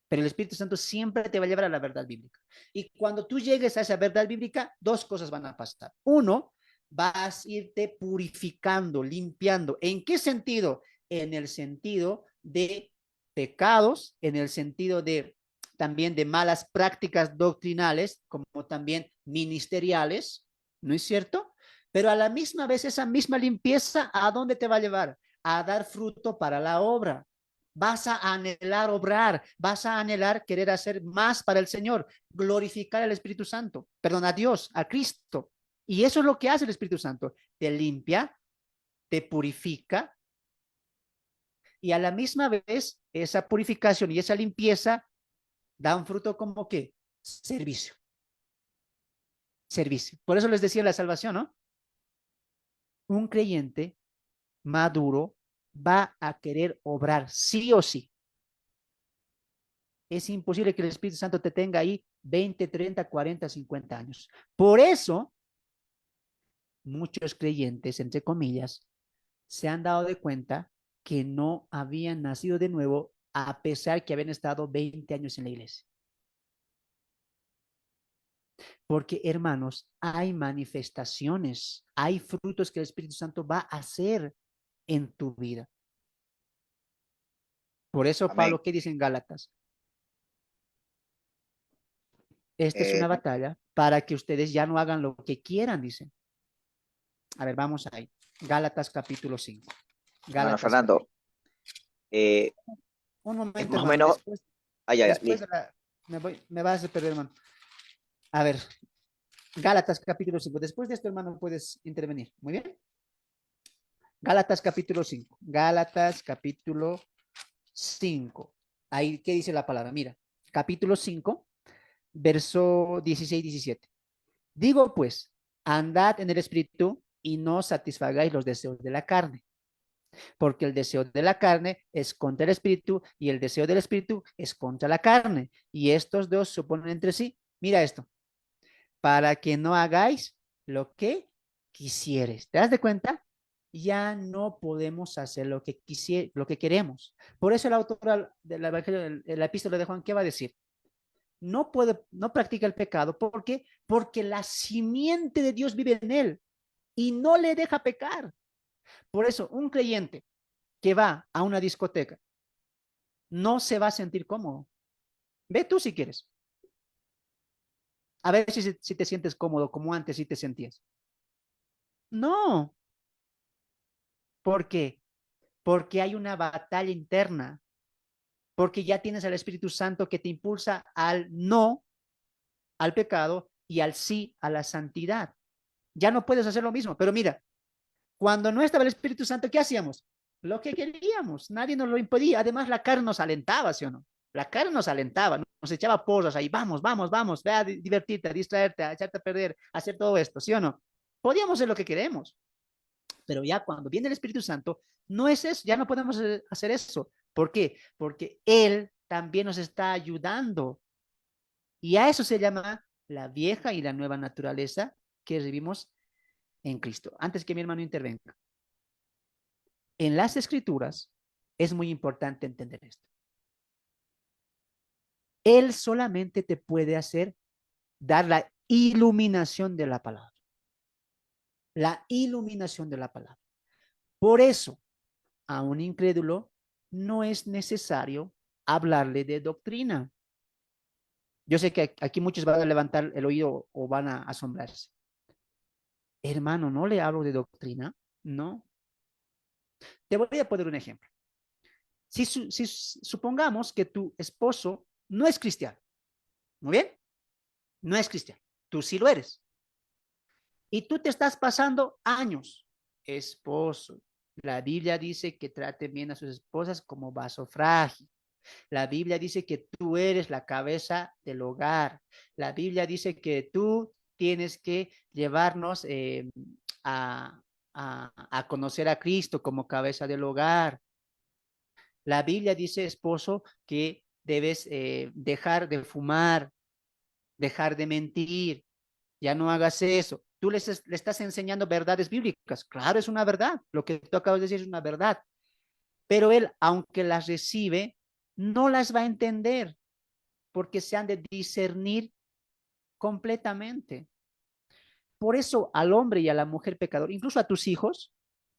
Pero el Espíritu Santo siempre te va a llevar a la verdad bíblica. Y cuando tú llegues a esa verdad bíblica, dos cosas van a pasar. Uno, vas a irte purificando, limpiando. ¿En qué sentido? En el sentido de pecados, en el sentido de también de malas prácticas doctrinales, como también ministeriales, ¿no es cierto? Pero a la misma vez, esa misma limpieza, ¿a dónde te va a llevar? A dar fruto para la obra. Vas a anhelar obrar, vas a anhelar querer hacer más para el Señor, glorificar al Espíritu Santo, perdón, a Dios, a Cristo. Y eso es lo que hace el Espíritu Santo. Te limpia, te purifica y a la misma vez esa purificación y esa limpieza da un fruto como que servicio. Servicio. Por eso les decía la salvación, ¿no? Un creyente maduro va a querer obrar sí o sí. Es imposible que el Espíritu Santo te tenga ahí 20, 30, 40, 50 años. Por eso, muchos creyentes, entre comillas, se han dado de cuenta que no habían nacido de nuevo a pesar que habían estado 20 años en la iglesia. Porque, hermanos, hay manifestaciones, hay frutos que el Espíritu Santo va a hacer en tu vida. Por eso, Amén. Pablo, ¿qué dice en Gálatas? Esta es una batalla para que ustedes ya no hagan lo que quieran, dicen. A ver, vamos ahí. Gálatas capítulo 5. Hermano Gálatas Fernando, eh, Un es momento, más o hermano. menos, ya, Después de la, me vas a perder, hermano. A ver, Gálatas capítulo 5. Después de esto, hermano, puedes intervenir. Muy bien. Gálatas capítulo 5. Gálatas capítulo 5. Ahí, ¿qué dice la palabra? Mira, capítulo 5, verso 16 y 17. Digo pues, andad en el espíritu y no satisfagáis los deseos de la carne, porque el deseo de la carne es contra el espíritu y el deseo del espíritu es contra la carne. Y estos dos se oponen entre sí. Mira esto, para que no hagáis lo que quisieres. ¿Te das de cuenta? Ya no podemos hacer lo que queremos. Por eso el autor del Evangelio, la epístola de Juan, ¿qué va a decir? No practica el pecado. ¿Por qué? Porque la simiente de Dios vive en él y no le deja pecar. Por eso, un creyente que va a una discoteca no se va a sentir cómodo. Ve tú si quieres. A ver si te sientes cómodo como antes si te sentías. No. ¿Por qué? Porque hay una batalla interna. Porque ya tienes al Espíritu Santo que te impulsa al no, al pecado, y al sí a la santidad. Ya no puedes hacer lo mismo, pero mira, cuando no estaba el Espíritu Santo, ¿qué hacíamos? Lo que queríamos, nadie nos lo impedía. Además, la carne nos alentaba, ¿sí o no? La carne nos alentaba, nos echaba porras ahí, vamos, vamos, vamos, ve a divertirte, a distraerte, a echarte a perder, a hacer todo esto, ¿sí o no? Podíamos hacer lo que queremos, pero ya cuando viene el Espíritu Santo, no es eso, ya no podemos hacer eso. ¿Por qué? Porque Él también nos está ayudando. Y a eso se llama la vieja y la nueva naturaleza que recibimos en Cristo. Antes que mi hermano intervenga, en las Escrituras es muy importante entender esto. Él solamente te puede dar la iluminación de la palabra. La iluminación de la palabra. Por eso, a un incrédulo no es necesario hablarle de doctrina. Yo sé que aquí muchos van a levantar el oído o van a asombrarse. Hermano, ¿no le hablo de doctrina? No. Te voy a poner un ejemplo. Si supongamos que tu esposo no es cristiano, ¿muy bien? No es cristiano, tú sí lo eres. Y tú te estás pasando años, esposo. La Biblia dice que traten bien a sus esposas como vaso frágil. La Biblia dice que tú eres la cabeza del hogar. La Biblia dice que tú tienes que llevarnos a, a conocer a Cristo como cabeza del hogar. La Biblia dice, esposo, que debes dejar de fumar, dejar de mentir, ya no hagas eso. Tú le estás enseñando verdades bíblicas. Claro, es una verdad. Lo que tú acabas de decir es una verdad. Pero él, aunque las recibe, no las va a entender porque se han de discernir completamente. Por eso al hombre y a la mujer pecador, incluso a tus hijos,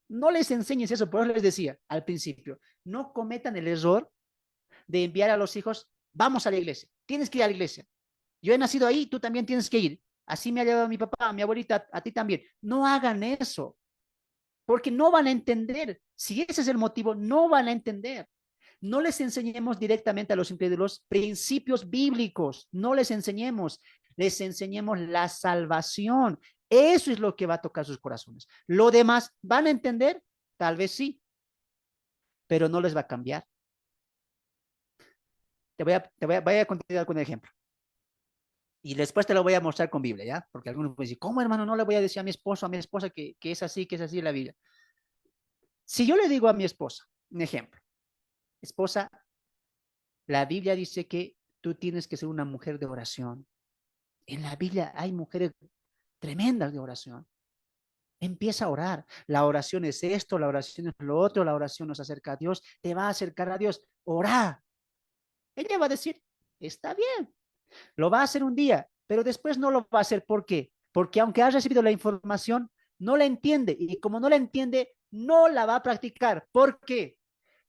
no les enseñes eso. Por eso les decía al principio, no cometan el error de enviar a los hijos, vamos a la iglesia, tienes que ir a la iglesia. Yo he nacido ahí, tú también tienes que ir. Así me ha llevado mi papá, mi abuelita, a ti también. No hagan eso, porque no van a entender. Si ese es el motivo, no van a entender. No les enseñemos directamente a los incrédulos principios bíblicos, no les enseñemos la salvación. Eso es lo que va a tocar sus corazones. Lo demás, ¿van a entender? Tal vez sí, pero no les va a cambiar. Voy a continuar con el ejemplo. Y después te lo voy a mostrar con Biblia, ¿ya? Porque algunos pueden decir, ¿cómo, hermano? No le voy a decir a mi esposo, a mi esposa que es así la Biblia. Si yo le digo a mi esposa, un ejemplo, esposa, la Biblia dice que tú tienes que ser una mujer de oración. En la Biblia hay mujeres tremendas de oración. Empieza a orar. La oración es esto, la oración es lo otro, la oración nos acerca a Dios, te va a acercar a Dios. Ora. Ella va a decir, está bien, lo va a hacer un día, pero después no lo va a hacer. ¿Por qué? Porque aunque ha recibido la información, no la entiende. Y como no la entiende, no la va a practicar. ¿Por qué?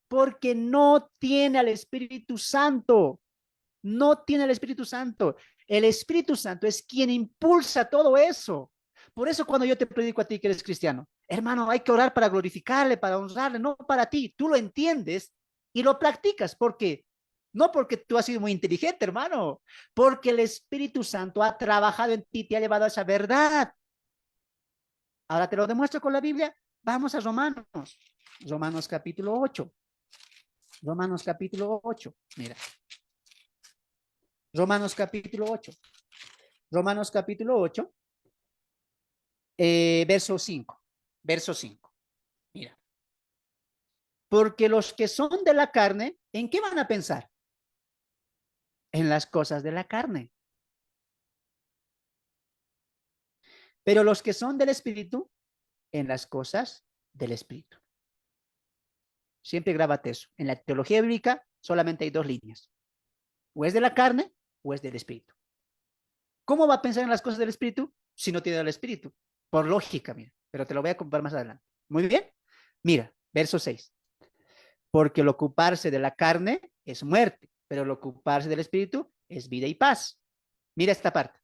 Porque no tiene al Espíritu Santo. No tiene el Espíritu Santo. El Espíritu Santo es quien impulsa todo eso. Por eso cuando yo te predico a ti que eres cristiano, hermano, hay que orar para glorificarle, para honrarle, no para ti. Tú lo entiendes y lo practicas. ¿Por qué? No porque tú has sido muy inteligente, hermano, porque el Espíritu Santo ha trabajado en ti, te ha llevado a esa verdad. Ahora te lo demuestro con la Biblia. Vamos a Romanos. Romanos capítulo 8. Romanos capítulo 8. Mira. Romanos capítulo 8. Romanos capítulo 8. Verso 5. Verso 5. Mira. Porque los que son de la carne, ¿en qué van a pensar? En las cosas de la carne. Pero los que son del Espíritu, en las cosas del Espíritu. Siempre grábate eso. En la teología bíblica solamente hay dos líneas. O es de la carne o es del Espíritu. ¿Cómo va a pensar en las cosas del Espíritu si no tiene el Espíritu? Por lógica, mira. Pero te lo voy a comprar más adelante. Muy bien. Mira, verso 6. Porque el ocuparse de la carne es muerte, pero el ocuparse del Espíritu es vida y paz. Mira esta parte.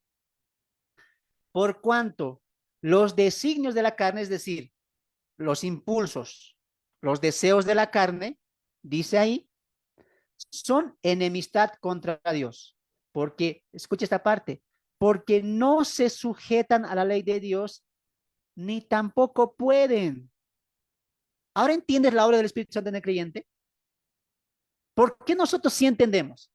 Por cuanto los designios de la carne, es decir, los impulsos, los deseos de la carne, dice ahí, son enemistad contra Dios. Porque, escucha esta parte, porque no se sujetan a la ley de Dios, ni tampoco pueden. ¿Ahora entiendes la obra del Espíritu Santo en el creyente? ¿Por qué nosotros sí entendemos?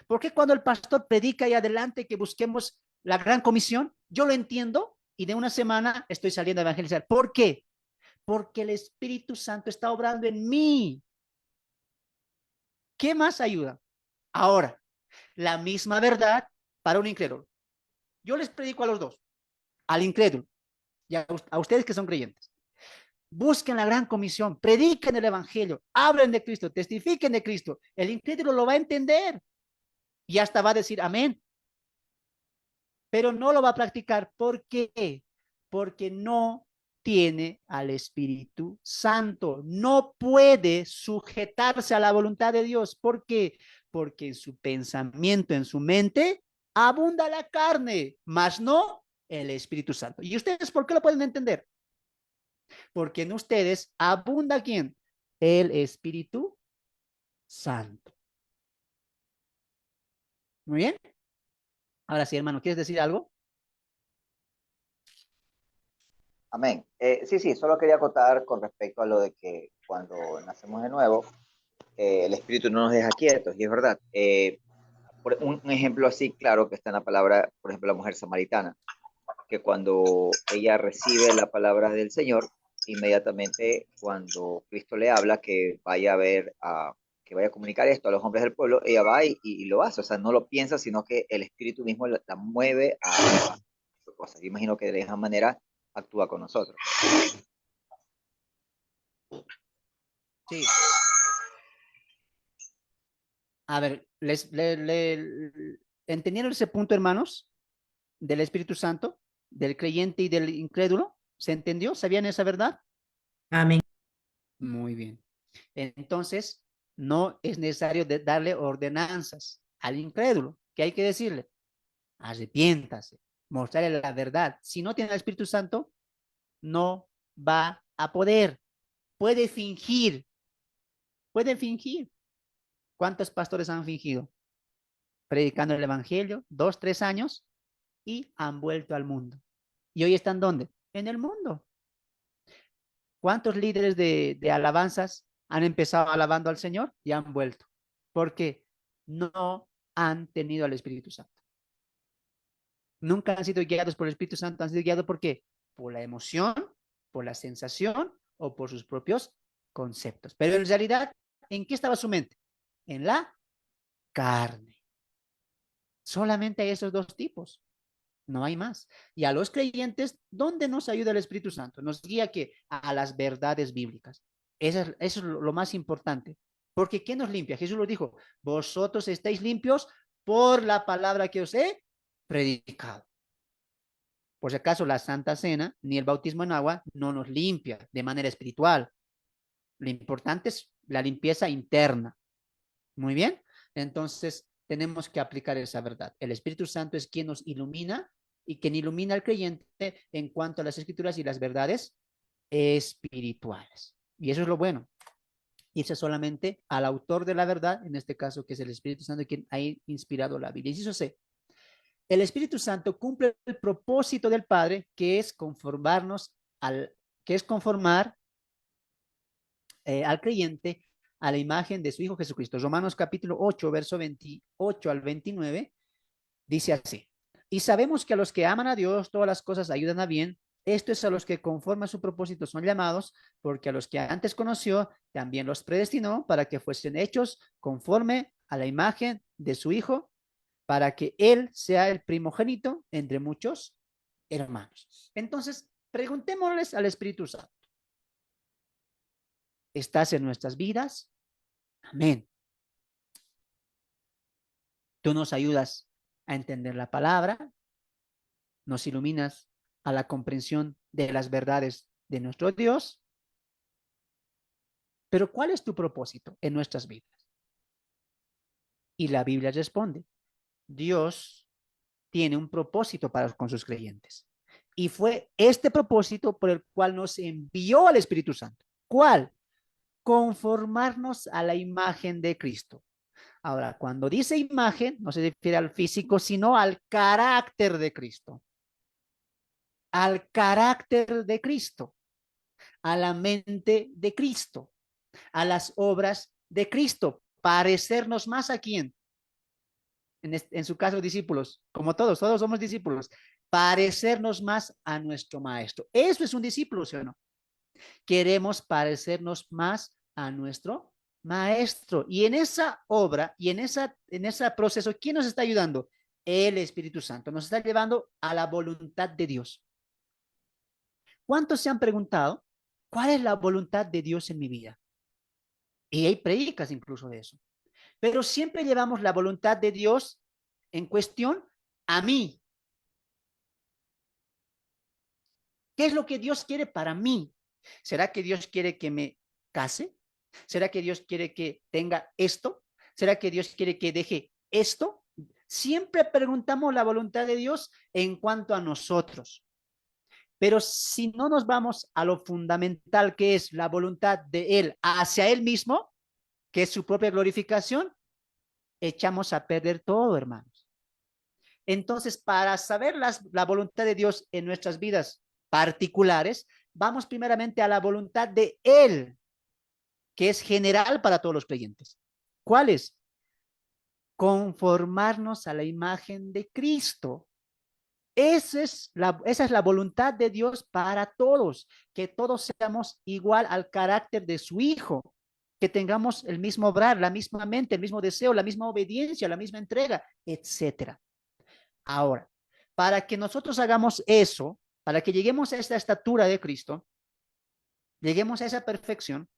¿Por qué cuando el pastor predica y adelante que busquemos la gran comisión, yo lo entiendo y de una semana estoy saliendo a evangelizar? ¿Por qué? Porque el Espíritu Santo está obrando en mí. ¿Qué más ayuda? Ahora, la misma verdad para un incrédulo. Yo les predico a los dos, al incrédulo y a ustedes que son creyentes. Busquen la gran comisión, prediquen el evangelio, hablen de Cristo, testifiquen de Cristo. El incrédulo lo va a entender y hasta va a decir amén. Pero no lo va a practicar. ¿Por qué? Porque no tiene al Espíritu Santo. No puede sujetarse a la voluntad de Dios. ¿Por qué? Porque en su pensamiento, en su mente, abunda la carne, mas no el Espíritu Santo. ¿Y ustedes por qué lo pueden entender? Porque en ustedes abunda ¿quién? El Espíritu Santo. Muy bien. Ahora sí, hermano, ¿quieres decir algo? Amén. Sí, sí, solo quería acotar con respecto a lo de que cuando nacemos de nuevo, el Espíritu no nos deja quietos, y es verdad. Por un ejemplo así claro que está en la palabra, por ejemplo, la mujer samaritana, que cuando ella recibe la palabra del Señor, inmediatamente cuando Cristo le habla que vaya a ver, que vaya a comunicar esto a los hombres del pueblo, ella va y lo hace, o sea, no lo piensa, sino que el Espíritu mismo la mueve a hacer cosas. Yo imagino que de esa manera actúa con nosotros. Sí. A ver, ¿entendieron ese punto, hermanos? Del Espíritu Santo, del creyente y del incrédulo. ¿Se entendió? ¿Sabían esa verdad? Amén. Muy bien. Entonces, no es necesario darle ordenanzas al incrédulo. ¿Qué hay que decirle? Arrepiéntase, mostrarle la verdad. Si no tiene el Espíritu Santo, no va a poder. Puede fingir, puede fingir. ¿Cuántos pastores han fingido? Predicando el Evangelio, 2, 3 años, y han vuelto al mundo. ¿Y hoy están dónde? En el mundo. ¿Cuántos líderes de alabanzas han empezado alabando al Señor y han vuelto? Porque no han tenido al Espíritu Santo. Nunca han sido guiados por el Espíritu Santo, han sido guiados ¿por qué? Por la emoción, por la sensación o por sus propios conceptos. Pero en realidad, ¿en qué estaba su mente? En la carne. Solamente hay esos dos tipos. No hay más. Y a los creyentes, ¿dónde nos ayuda el Espíritu Santo? Nos guía que a las verdades bíblicas. Eso es lo más importante. Porque ¿qué nos limpia? Jesús lo dijo, vosotros estáis limpios por la palabra que os he predicado. Por si acaso, la Santa Cena ni el bautismo en agua no nos limpia de manera espiritual. Lo importante es la limpieza interna. Muy bien. Entonces, tenemos que aplicar esa verdad. El Espíritu Santo es quien nos ilumina y quien ilumina al creyente en cuanto a las escrituras y las verdades espirituales. Y eso es lo bueno. Irse solamente al autor de la verdad, en este caso, que es el Espíritu Santo, quien ha inspirado la Biblia. Y eso sé, el Espíritu Santo cumple el propósito del Padre, que es conformar al creyente a la imagen de su Hijo Jesucristo. Romanos capítulo 8, verso 28 al 29, dice así. Y sabemos que a los que aman a Dios, todas las cosas ayudan a bien. Esto es a los que conforme a su propósito son llamados, porque a los que antes conoció, también los predestinó para que fuesen hechos conforme a la imagen de su Hijo, para que Él sea el primogénito entre muchos hermanos. Entonces, preguntémosles al Espíritu Santo. ¿Estás en nuestras vidas? Amén. Tú nos ayudas a entender la palabra, nos iluminas a la comprensión de las verdades de nuestro Dios. Pero ¿cuál es tu propósito en nuestras vidas? Y la Biblia responde, Dios tiene un propósito con sus creyentes. Y fue este propósito por el cual nos envió al Espíritu Santo. ¿Cuál? Conformarnos a la imagen de Cristo. Ahora, cuando dice imagen, no se refiere al físico, sino al carácter de Cristo. Al carácter de Cristo, a la mente de Cristo, a las obras de Cristo. Parecernos más a quién. En su caso, discípulos, como todos somos discípulos. Parecernos más a nuestro maestro. Eso es un discípulo, ¿sí o no? Queremos parecernos más a nuestro maestro. Y en esa obra y en ese proceso, ¿quién nos está ayudando? El Espíritu Santo. Nos está llevando a la voluntad de Dios. ¿Cuántos se han preguntado cuál es la voluntad de Dios en mi vida? Y hay predicas incluso de eso. Pero siempre llevamos la voluntad de Dios en cuestión a mí. ¿Qué es lo que Dios quiere para mí? ¿Será que Dios quiere que me case? ¿Será que Dios quiere que tenga esto? ¿Será que Dios quiere que deje esto? Siempre preguntamos la voluntad de Dios en cuanto a nosotros. Pero si no nos vamos a lo fundamental que es la voluntad de Él hacia Él mismo, que es su propia glorificación, echamos a perder todo, hermanos. Entonces, para saber la voluntad de Dios en nuestras vidas particulares, vamos primeramente a la voluntad de Él, que es general para todos los creyentes. ¿Cuál es? Conformarnos a la imagen de Cristo. Esa es la voluntad de Dios para todos, que todos seamos igual al carácter de su Hijo, que tengamos el mismo obrar, la misma mente, el mismo deseo, la misma obediencia, la misma entrega, etcétera. Ahora, para que nosotros hagamos eso, para que lleguemos a esta estatura de Cristo, lleguemos a esa perfección,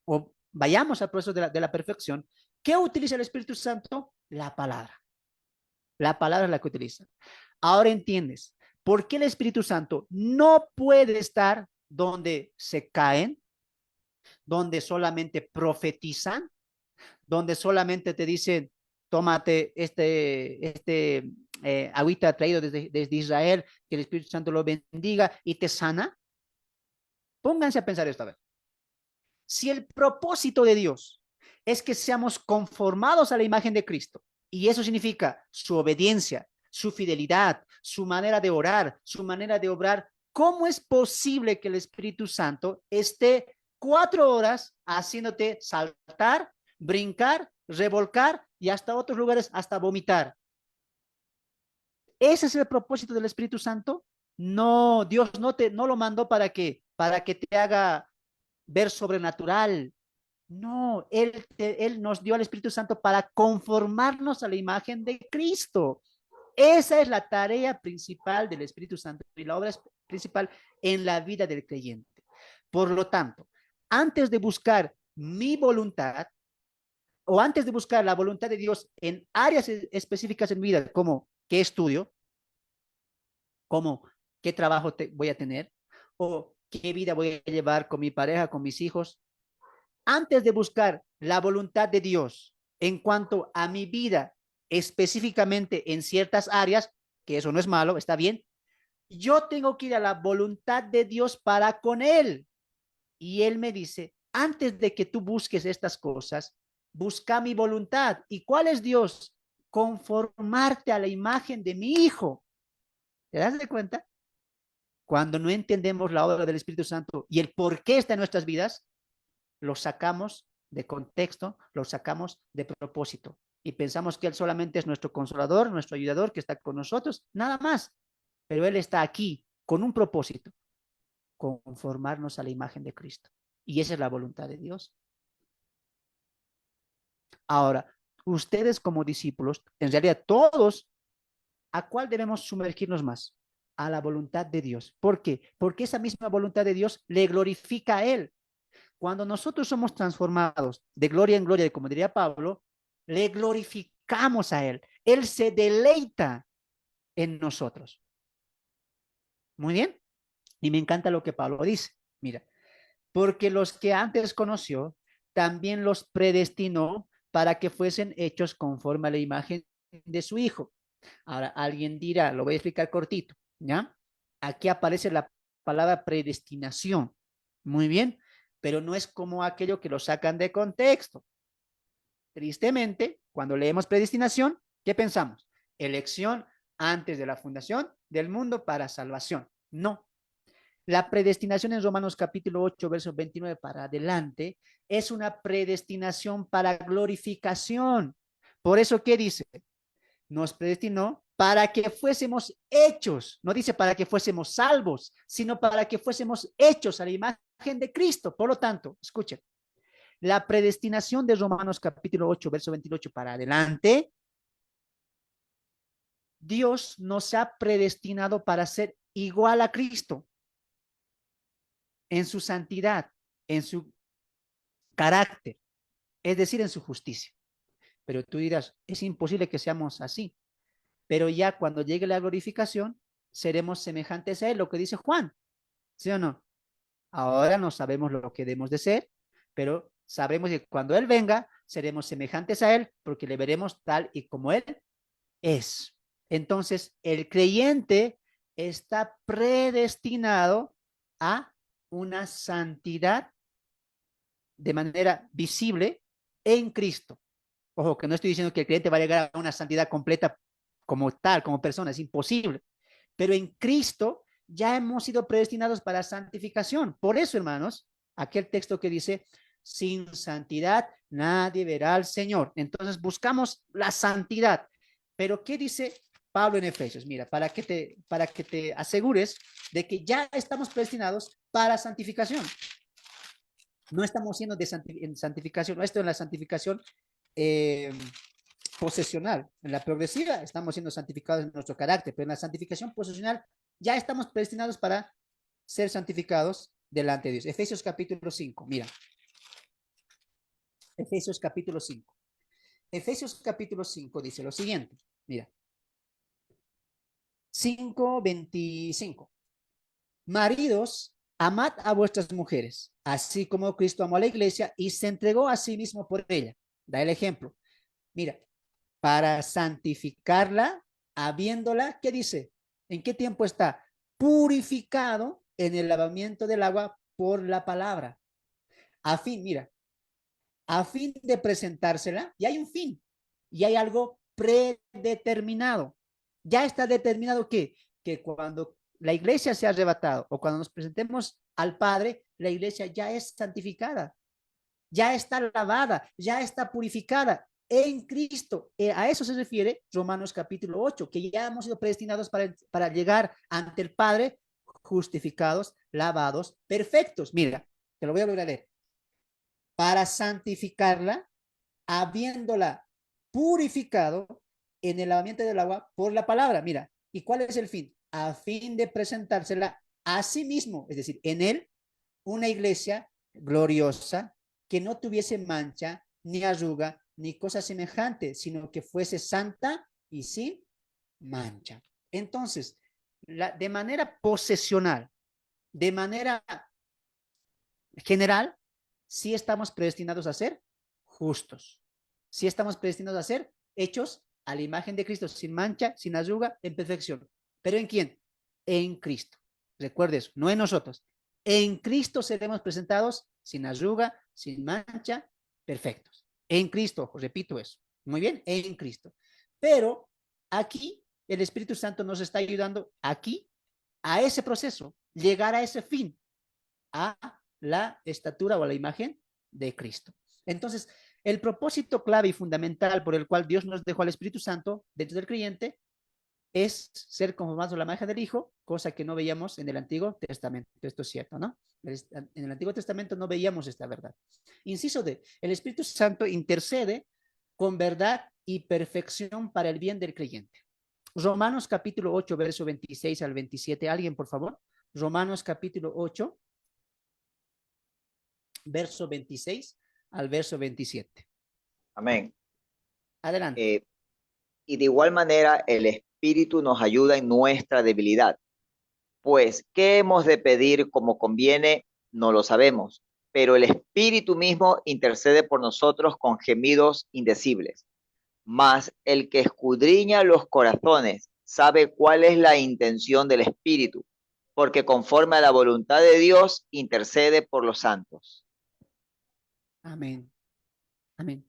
o vayamos al proceso de la perfección, ¿qué utiliza el Espíritu Santo? La palabra. La palabra es la que utiliza. Ahora entiendes por qué el Espíritu Santo no puede estar donde se caen, donde solamente profetizan, donde solamente te dicen, tómate agüita traído desde Israel, que el Espíritu Santo lo bendiga y te sana. Pónganse a pensar esta vez. Si el propósito de Dios es que seamos conformados a la imagen de Cristo, y eso significa su obediencia, su fidelidad, su manera de orar, su manera de obrar, ¿cómo es posible que el Espíritu Santo esté 4 horas haciéndote saltar, brincar, revolcar y hasta otros lugares, hasta vomitar? ¿Ese es el propósito del Espíritu Santo? No, Dios no lo mandó para que te haga ver sobrenatural. No, Él nos dio al Espíritu Santo para conformarnos a la imagen de Cristo. Esa es la tarea principal del Espíritu Santo y la obra principal en la vida del creyente. Por lo tanto, antes de buscar mi voluntad o antes de buscar la voluntad de Dios en áreas específicas en mi vida, como qué estudio, como qué trabajo voy a tener o qué vida voy a llevar con mi pareja, con mis hijos, antes de buscar la voluntad de Dios en cuanto a mi vida, específicamente en ciertas áreas, que eso no es malo, está bien, yo tengo que ir a la voluntad de Dios para con Él. Y Él me dice, antes de que tú busques estas cosas, busca mi voluntad. ¿Y cuál es Dios? Conformarte a la imagen de mi Hijo. ¿Te das de cuenta? Cuando no entendemos la obra del Espíritu Santo y el por qué está en nuestras vidas, lo sacamos de contexto, lo sacamos de propósito y pensamos que Él solamente es nuestro consolador, nuestro ayudador que está con nosotros, nada más. Pero Él está aquí con un propósito, conformarnos a la imagen de Cristo. Y esa es la voluntad de Dios. Ahora, ustedes como discípulos, en realidad todos, ¿a cuál debemos sumergirnos más? A la voluntad de Dios. ¿Por qué? Porque esa misma voluntad de Dios le glorifica a Él. Cuando nosotros somos transformados de gloria en gloria, como diría Pablo, le glorificamos a Él. Él se deleita en nosotros. Muy bien. Y me encanta lo que Pablo dice. Mira, porque los que antes conoció, también los predestinó para que fuesen hechos conforme a la imagen de su Hijo. Ahora, alguien dirá, lo voy a explicar cortito, ¿ya? Aquí aparece la palabra predestinación. Muy bien, pero no es como aquello que lo sacan de contexto. Tristemente, cuando leemos predestinación, ¿qué pensamos? Elección antes de la fundación del mundo para salvación. No. La predestinación en Romanos capítulo 8, verso 29 para adelante, es una predestinación para glorificación. Por eso, ¿qué dice? Nos predestinó para que fuésemos hechos, no dice para que fuésemos salvos, sino para que fuésemos hechos a la imagen de Cristo. Por lo tanto, escuchen, la predestinación de Romanos capítulo 8, verso 28 para adelante, Dios nos ha predestinado para ser igual a Cristo en su santidad, en su carácter, es decir, en su justicia. Pero tú dirás, es imposible que seamos así. Pero ya cuando llegue la glorificación, seremos semejantes a Él, lo que dice Juan, ¿sí o no? Ahora no sabemos lo que debemos de ser, pero sabremos que cuando Él venga, seremos semejantes a Él, porque le veremos tal y como Él es. Entonces, el creyente está predestinado a una santidad de manera visible en Cristo. Ojo, que no estoy diciendo que el creyente va a llegar a una santidad completa como tal, como persona, es imposible. Pero en Cristo ya hemos sido predestinados para santificación. Por eso, hermanos, aquel texto que dice, sin santidad nadie verá al Señor. Entonces buscamos la santidad. Pero ¿qué dice Pablo en Efesios? Mira, para que te asegures de que ya estamos predestinados para santificación. No estamos siendo en santificación, esto en la santificación posesional. En la progresiva estamos siendo santificados en nuestro carácter, pero en la santificación posesional ya estamos predestinados para ser santificados delante de Dios. Efesios capítulo 5, mira. Efesios capítulo 5. Efesios capítulo 5 dice lo siguiente, mira. 5:25. Maridos, amad a vuestras mujeres, así como Cristo amó a la iglesia y se entregó a sí mismo por ella. Da el ejemplo. Mira, para santificarla, habiéndola, ¿qué dice? ¿En qué tiempo está? Purificado en el lavamiento del agua por la palabra. A fin, mira, a fin de presentársela, y hay un fin, y hay algo predeterminado. Ya está determinado que cuando la iglesia sea arrebatada o cuando nos presentemos al Padre, la iglesia ya es santificada, ya está lavada, ya está purificada en Cristo. A eso se refiere Romanos capítulo 8, que ya hemos sido predestinados para llegar ante el Padre justificados, lavados, perfectos. Mira, te lo voy a volver a leer. Para santificarla, habiéndola purificado en el lavamiento del agua por la palabra. Mira, ¿y cuál es el fin? A fin de presentársela a sí mismo, es decir, en él, una iglesia gloriosa que no tuviese mancha, ni arruga, ni cosa semejante, sino que fuese santa y sin mancha. Entonces, de manera posesional, de manera general, sí estamos predestinados a ser justos. Sí estamos predestinados a ser hechos a la imagen de Cristo, sin mancha, sin arruga, en perfección. ¿Pero en quién? En Cristo. Recuerde eso, no en nosotros. En Cristo seremos presentados sin arruga, sin mancha, perfectos. En Cristo, repito eso. Muy bien, en Cristo. Pero aquí el Espíritu Santo nos está ayudando aquí a ese proceso, llegar a ese fin, a la estatura o a la imagen de Cristo. Entonces, el propósito clave y fundamental por el cual Dios nos dejó al Espíritu Santo dentro del creyente es ser conformados a la imagen del Hijo, cosa que no veíamos en el Antiguo Testamento. Esto es cierto, ¿no? En el Antiguo Testamento no veíamos esta verdad. Inciso D, el Espíritu Santo intercede con verdad y perfección para el bien del creyente. Romanos capítulo 8, verso 26 al 27. ¿Alguien, por favor? Romanos capítulo 8, verso 26 al verso 27. Amén. Adelante. Y de igual manera el Espíritu nos ayuda en nuestra debilidad. Pues, ¿qué hemos de pedir como conviene? No lo sabemos, pero el Espíritu mismo intercede por nosotros con gemidos indecibles. Mas el que escudriña los corazones sabe cuál es la intención del Espíritu, porque conforme a la voluntad de Dios intercede por los santos. Amén. Amén.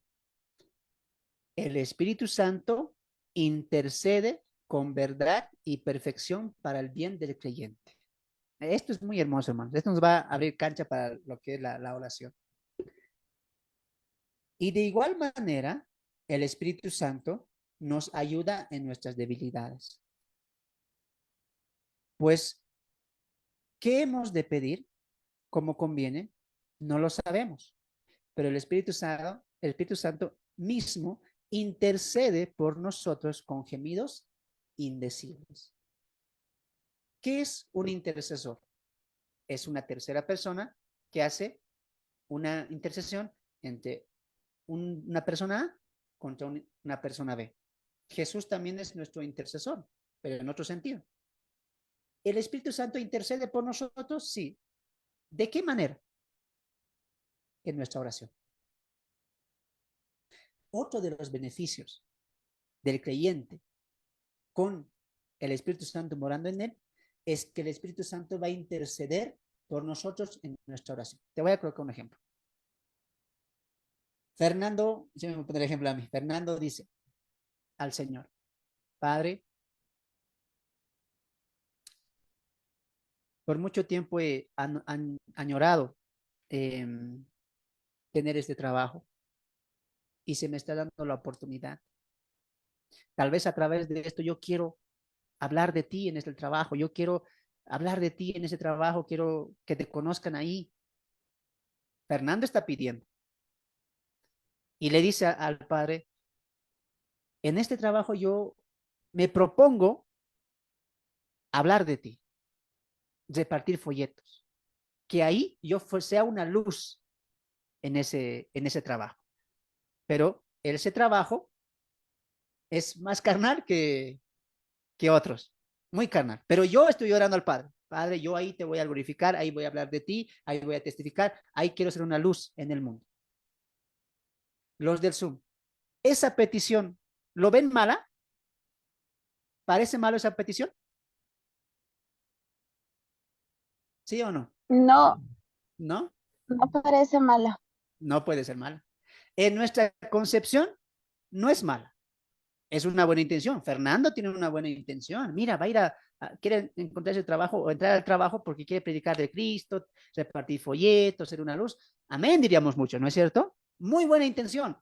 el Espíritu Santo intercede con verdad y perfección para el bien del creyente. Esto es muy hermoso, hermanos. Esto nos va a abrir cancha para lo que es la oración. Y de igual manera, el Espíritu Santo nos ayuda en nuestras debilidades. Pues, ¿qué hemos de pedir? ¿Cómo conviene? No lo sabemos. Pero el Espíritu Santo mismo intercede por nosotros con gemidos indecibles. ¿Qué es un intercesor? Es una tercera persona que hace una intercesión entre una persona A contra una persona B. Jesús también es nuestro intercesor, pero en otro sentido. ¿El Espíritu Santo intercede por nosotros? Sí. ¿De qué manera? En nuestra oración. Otro de los beneficios del creyente con el Espíritu Santo morando en él es que el Espíritu Santo va a interceder por nosotros en nuestra oración. Te voy a colocar un ejemplo. Fernando, si me voy a poner ejemplo a mí, Fernando dice al Señor, Padre, por mucho tiempo he añorado tener este trabajo y se me está dando la oportunidad. Tal vez a través de esto yo quiero hablar de ti en este trabajo, yo quiero hablar de ti en ese trabajo, quiero que te conozcan ahí. Fernando está pidiendo y le dice al Padre, en este trabajo yo me propongo hablar de ti, repartir folletos, que ahí yo sea una luz en ese trabajo. Pero ese trabajo es más carnal que otros, muy carnal. Pero yo estoy orando al Padre. Padre, yo ahí te voy a glorificar, ahí voy a hablar de ti, ahí voy a testificar, ahí quiero ser una luz en el mundo. Los del Zoom, esa petición, ¿lo ven mala? ¿Parece malo esa petición? ¿Sí o no? No, ¿No? no parece mala. No puede ser mala. En nuestra concepción, no es mala. Es una buena intención. Fernando tiene una buena intención. Mira, va a ir quiere encontrar ese trabajo o entrar al trabajo porque quiere predicar de Cristo, repartir folletos, ser una luz. Amén, diríamos mucho, ¿no es cierto? Muy buena intención.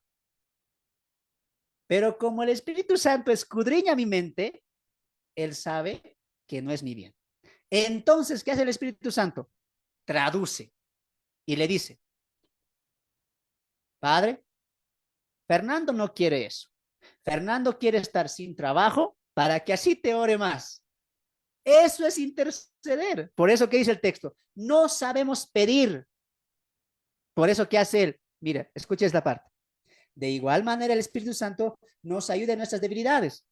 Pero como el Espíritu Santo escudriña mi mente, él sabe que no es mi bien. Entonces, ¿qué hace el Espíritu Santo? Traduce y le dice, Padre, Fernando no quiere eso. Fernando quiere estar sin trabajo para que así te ore más. Eso es interceder. Por eso que dice el texto, no sabemos pedir. Por eso, ¿qué hace él? Mira, escucha esta parte. De igual manera, el Espíritu Santo nos ayuda en nuestras debilidades.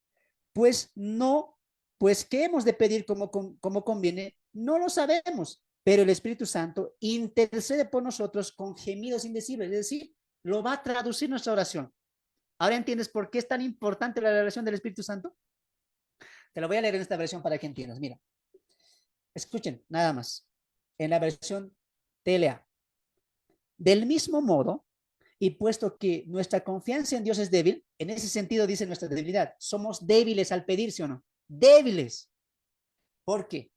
Pues no, pues ¿qué hemos de pedir como conviene? No lo sabemos, pero el Espíritu Santo intercede por nosotros con gemidos indecibles, es decir, lo va a traducir nuestra oración. ¿Ahora entiendes por qué es tan importante la relación del Espíritu Santo? Te lo voy a leer en esta versión para que entiendas. Mira, escuchen, nada más. En la versión TLA. Del mismo modo, y puesto que nuestra confianza en Dios es débil, en ese sentido dice nuestra debilidad. Somos débiles al pedir, ¿sí o no? Débiles. ¿Por qué?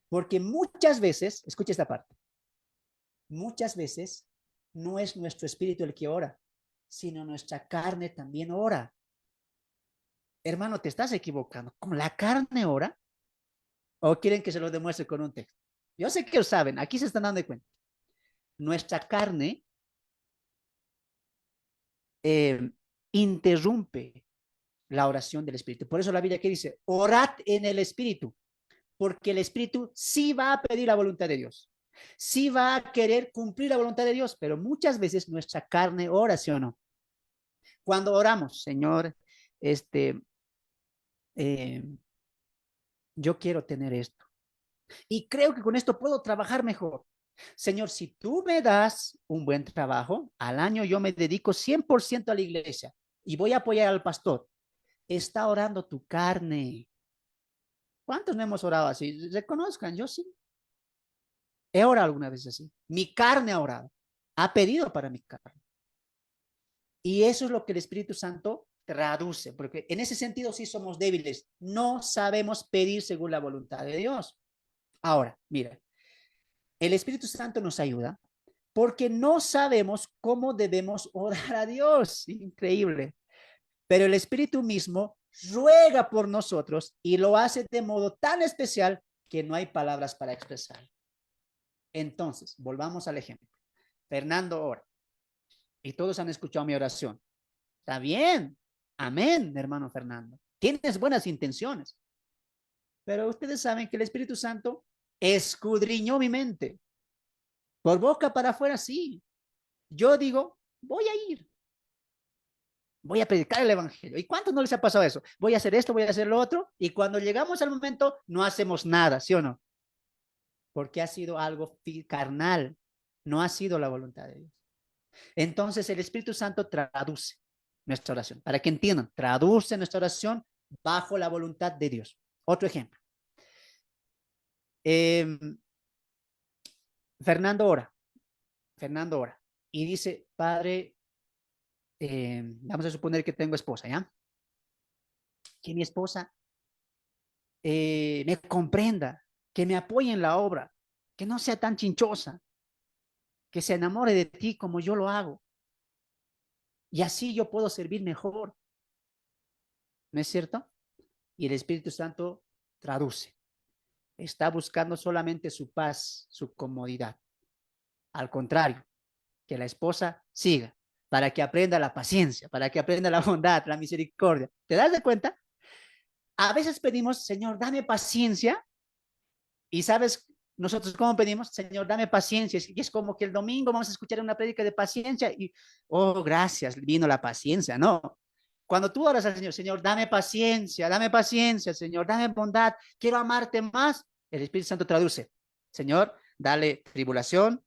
Porque muchas veces, escucha esta parte, muchas veces no es nuestro espíritu el que ora, sino nuestra carne también ora. Hermano, te estás equivocando. ¿Cómo la carne ora? ¿O quieren que se lo demuestre con un texto? Yo sé que lo saben, aquí se están dando cuenta. Nuestra carne interrumpe la oración del Espíritu. Por eso la Biblia que dice, orad en el Espíritu, porque el Espíritu sí va a pedir la voluntad de Dios. Sí va a querer cumplir la voluntad de Dios, pero muchas veces nuestra carne ora, ¿sí o no? Cuando oramos, Señor, yo quiero tener esto. Y creo que con esto puedo trabajar mejor. Señor, si tú me das un buen trabajo, al año yo me dedico 100% a la iglesia y voy a apoyar al pastor. Está orando tu carne. ¿Cuántos no hemos orado así? Reconozcan, yo sí. He orado alguna vez así. Mi carne ha orado. Ha pedido para mi carne. Y eso es lo que el Espíritu Santo traduce, porque en ese sentido sí somos débiles. No sabemos pedir según la voluntad de Dios. Ahora, mira, el Espíritu Santo nos ayuda porque no sabemos cómo debemos orar a Dios. Increíble. Pero el Espíritu mismo ruega por nosotros y lo hace de modo tan especial que no hay palabras para expresar. Entonces, volvamos al ejemplo. Fernando ora y todos han escuchado mi oración. Está bien. Amén, hermano Fernando. Tienes buenas intenciones. Pero ustedes saben que el Espíritu Santo escudriñó mi mente. Por boca para afuera, sí. Yo digo, voy a ir. Voy a predicar el evangelio. ¿Y cuántos no les ha pasado eso? Voy a hacer esto, voy a hacer lo otro. Y cuando llegamos al momento, no hacemos nada, ¿sí o no? Porque ha sido algo carnal. No ha sido la voluntad de Dios. Entonces el Espíritu Santo traduce nuestra oración. Para que entiendan, traduce nuestra oración bajo la voluntad de Dios. Otro ejemplo. Fernando ora. Fernando ora. Y dice, Padre, vamos a suponer que tengo esposa, ¿ya? Que mi esposa me comprenda, que me apoye en la obra, que no sea tan chinchosa, que se enamore de ti como yo lo hago. Y así yo puedo servir mejor. ¿No es cierto? Y el Espíritu Santo traduce. Está buscando solamente su paz, su comodidad. Al contrario, que la esposa siga, para que aprenda la paciencia, para que aprenda la bondad, la misericordia. ¿Te das de cuenta? A veces pedimos, Señor, dame paciencia. Y sabes, nosotros cómo pedimos, Señor, dame paciencia. Y es como que el domingo vamos a escuchar una prédica de paciencia y, oh, gracias, vino la paciencia. No. Cuando tú oras al Señor, Señor, dame paciencia, Señor, dame bondad, quiero amarte más. El Espíritu Santo traduce, Señor, dale tribulación,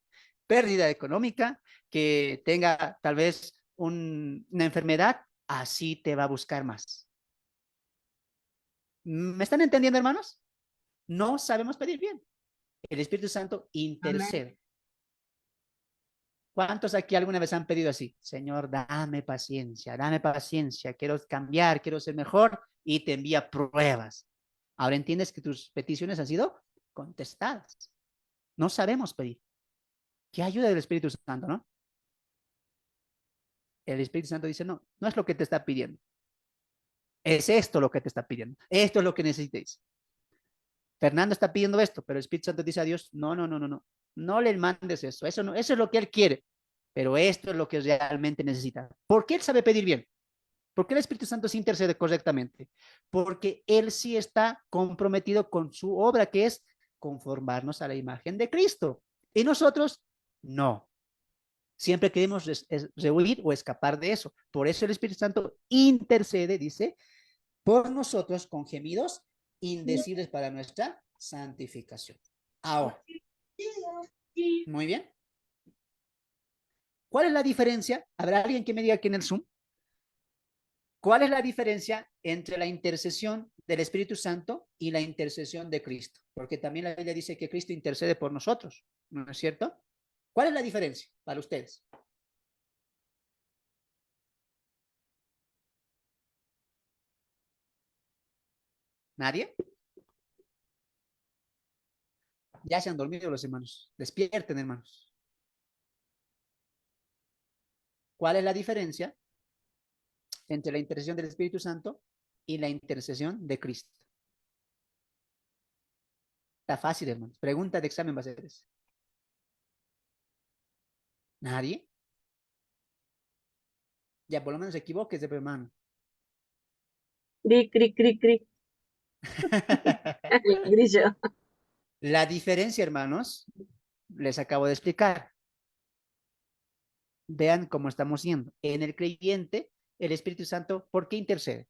pérdida económica, que tenga tal vez una enfermedad, así te va a buscar más. ¿Me están entendiendo, hermanos? No sabemos pedir bien. El Espíritu Santo intercede. Amén. ¿Cuántos aquí alguna vez han pedido así? Señor, dame paciencia, quiero cambiar, quiero ser mejor, y te envía pruebas. Ahora entiendes que tus peticiones han sido contestadas. No sabemos pedir. ¿Qué ayuda del Espíritu Santo, no? El Espíritu Santo dice, no, no es lo que te está pidiendo. Es esto lo que te está pidiendo. Esto es lo que necesites. Fernando está pidiendo esto, pero el Espíritu Santo dice a Dios, no, no, no, no, no. No le mandes eso. Eso no, eso es lo que él quiere. Pero esto es lo que realmente necesita. ¿Por qué él sabe pedir bien? ¿Por qué el Espíritu Santo sí intercede correctamente? Porque él sí está comprometido con su obra, que es conformarnos a la imagen de Cristo. Y nosotros, no. Siempre queremos rehuir o escapar de eso. Por eso el Espíritu Santo intercede, dice, por nosotros con gemidos indecibles para nuestra santificación. Ahora, muy bien. ¿Cuál es la diferencia? ¿Habrá alguien que me diga aquí en el Zoom? ¿Cuál es la diferencia entre la intercesión del Espíritu Santo y la intercesión de Cristo? Porque también la Biblia dice que Cristo intercede por nosotros, ¿no es cierto? ¿Cuál es la diferencia para ustedes? ¿Nadie? Ya se han dormido los hermanos. Despierten, hermanos. ¿Cuál es la diferencia entre la intercesión del Espíritu Santo y la intercesión de Cristo? Está fácil, hermanos. Pregunta de examen va a ser esa. ¿Nadie? Ya, por lo menos equivóquese, hermano. Cri, cri, cri, cri. El grillo. La diferencia, hermanos, les acabo de explicar. Vean cómo estamos yendo. En el creyente, el Espíritu Santo, ¿por qué intercede?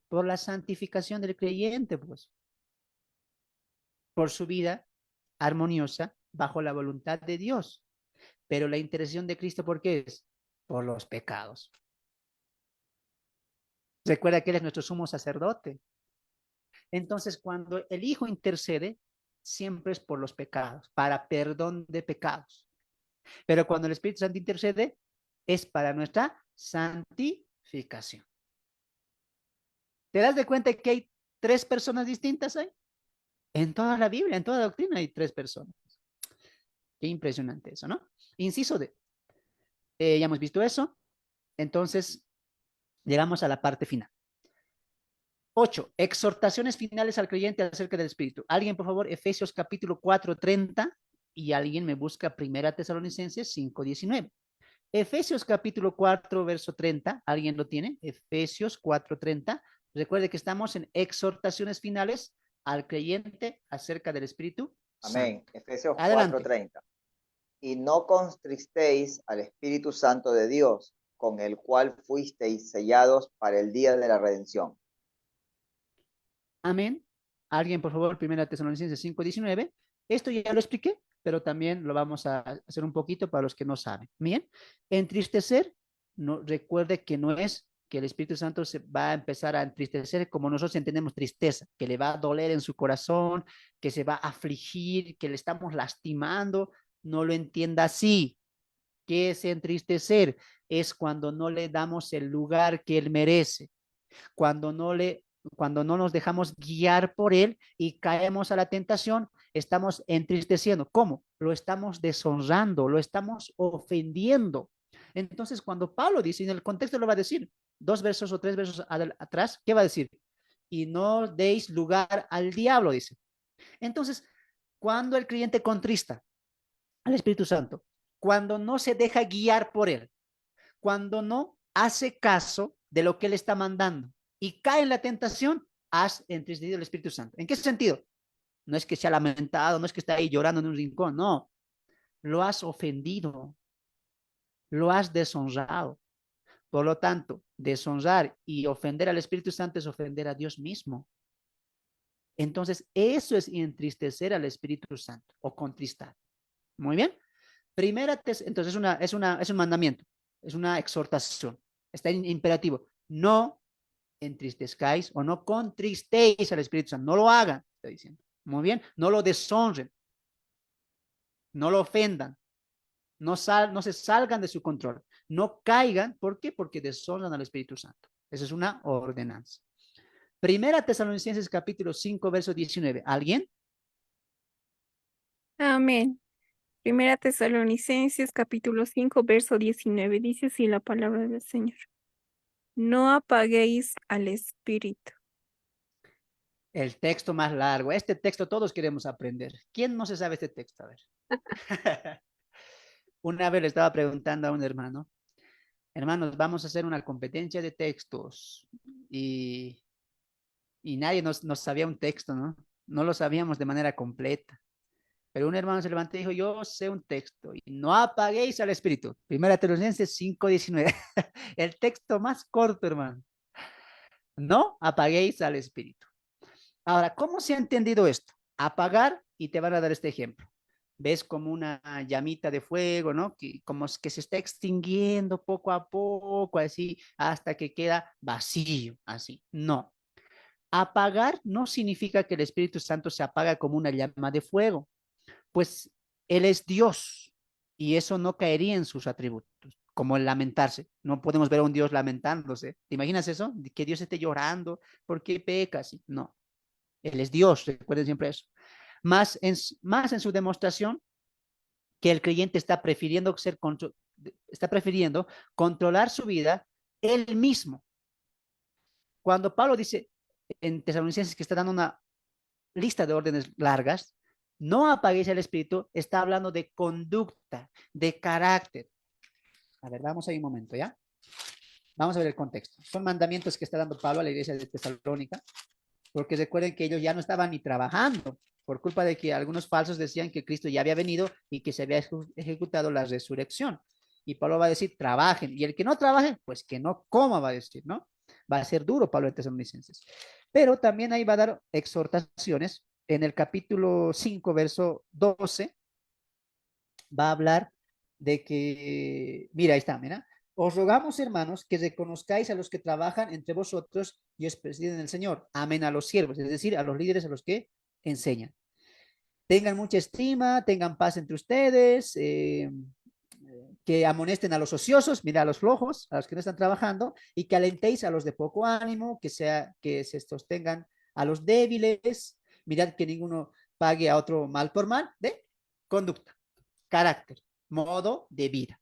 Por la santificación del creyente, pues. Por su vida armoniosa bajo la voluntad de Dios. Pero la intercesión de Cristo, ¿por qué es? Por los pecados. Recuerda que Él es nuestro sumo sacerdote. Entonces, cuando el Hijo intercede, siempre es por los pecados, para perdón de pecados. Pero cuando el Espíritu Santo intercede, es para nuestra santificación. ¿Te das de cuenta que hay 3 personas distintas ahí? En toda la Biblia, en toda la doctrina hay 3 personas. Qué impresionante eso, ¿no? Inciso D. Ya hemos visto eso. Entonces, llegamos a la parte final. 8. Exhortaciones finales al creyente acerca del Espíritu. Alguien, por favor, Efesios capítulo 4:30 y alguien me busca 1 Tesalonicenses 5:19. Efesios capítulo 4, verso 30. ¿Alguien lo tiene? Efesios 4:30. Recuerde que estamos en exhortaciones finales al creyente acerca del Espíritu Amén. Santo. Efesios Adelante. 4:30. Y no contristéis al Espíritu Santo de Dios, con el cual fuisteis sellados para el día de la redención. Amén. Alguien, por favor, 1 Tesalonicenses 5:19. Esto ya lo expliqué, pero también lo vamos a hacer un poquito para los que no saben. Bien, entristecer, no, recuerde que no es que el Espíritu Santo se va a empezar a entristecer como nosotros entendemos tristeza, que le va a doler en su corazón, que se va a afligir, que le estamos lastimando. No lo entienda así. ¿Qué es entristecer? Es cuando no le damos el lugar que él merece, cuando no nos dejamos guiar por él y caemos a la tentación, estamos entristeciendo. ¿Cómo? Lo estamos deshonrando, lo estamos ofendiendo. Entonces, cuando Pablo dice, en el contexto lo va a decir, 2 versos o 3 versos atrás, ¿qué va a decir? Y no deis lugar al diablo, dice. Entonces, cuando el creyente contrista al Espíritu Santo, cuando no se deja guiar por él, cuando no hace caso de lo que él está mandando y cae en la tentación, has entristecido el Espíritu Santo. ¿En qué sentido? No es que se ha lamentado, no es que está ahí llorando en un rincón, no. Lo has ofendido, lo has deshonrado. Por lo tanto, deshonrar y ofender al Espíritu Santo es ofender a Dios mismo. Entonces, eso es entristecer al Espíritu Santo o contristar. Muy bien. Entonces es un mandamiento, es una exhortación, está en imperativo. No entristezcáis o no contristéis al Espíritu Santo, no lo hagan, está diciendo. Muy bien, no lo deshonren, no lo ofendan, no se salgan de su control, no caigan. ¿Por qué? Porque deshonran al Espíritu Santo. Esa es una ordenanza. 1 Tesalonicenses capítulo 5, verso 19. ¿Alguien? Amén. 1 Tesalonicenses capítulo 5, verso 19. Dice así la palabra del Señor. No apaguéis al Espíritu. El texto más largo. Este texto todos queremos aprender. ¿Quién no se sabe este texto? A ver. Una vez le estaba preguntando a un hermano, hermanos, vamos a hacer una competencia de textos y nadie nos sabía un texto, ¿no? No lo sabíamos de manera completa. Pero un hermano se levantó y dijo, yo sé un texto y no apaguéis al Espíritu. 1 Tesalonicenses 5:19. El texto más corto, hermano. No apaguéis al Espíritu. Ahora, ¿cómo se ha entendido esto? Apagar, y te van a dar este ejemplo. Ves como una llamita de fuego, ¿no? Que como es que se está extinguiendo poco a poco, así, hasta que queda vacío, así. No. Apagar no significa que el Espíritu Santo se apaga como una llama de fuego, pues Él es Dios y eso no caería en sus atributos, como el lamentarse. No podemos ver a un Dios lamentándose. ¿Te imaginas eso? Que Dios esté llorando, ¿por qué pecas? No. Él es Dios, recuerden siempre eso. Más en su demostración que el creyente está prefiriendo controlar su vida él mismo. Cuando Pablo dice en Tesalonicenses que está dando una lista de órdenes largas, no apaguéis el espíritu, está hablando de conducta, de carácter. A ver, vamos ahí un momento, ¿ya? Vamos a ver el contexto. Son mandamientos que está dando Pablo a la iglesia de Tesalónica, porque recuerden que ellos ya no estaban ni trabajando por culpa de que algunos falsos decían que Cristo ya había venido y que se había ejecutado la resurrección. Y Pablo va a decir, trabajen. Y el que no trabaje, pues que no coma, va a decir, ¿no? Va a ser duro Pablo en Tesalonicenses. Pero también ahí va a dar exhortaciones. En el capítulo 5, verso 12, va a hablar de que, mira, ahí está, mira. Os rogamos, hermanos, que reconozcáis a los que trabajan entre vosotros y os presiden el Señor. Amén a los siervos, es decir, a los líderes a los que enseñan. Tengan mucha estima, tengan paz entre ustedes, que amonesten a los ociosos, mira, a los flojos, a los que no están trabajando, y que alentéis a los de poco ánimo, que se sostengan a los débiles. Mirad que ninguno pague a otro mal por mal, de conducta, carácter, modo de vida.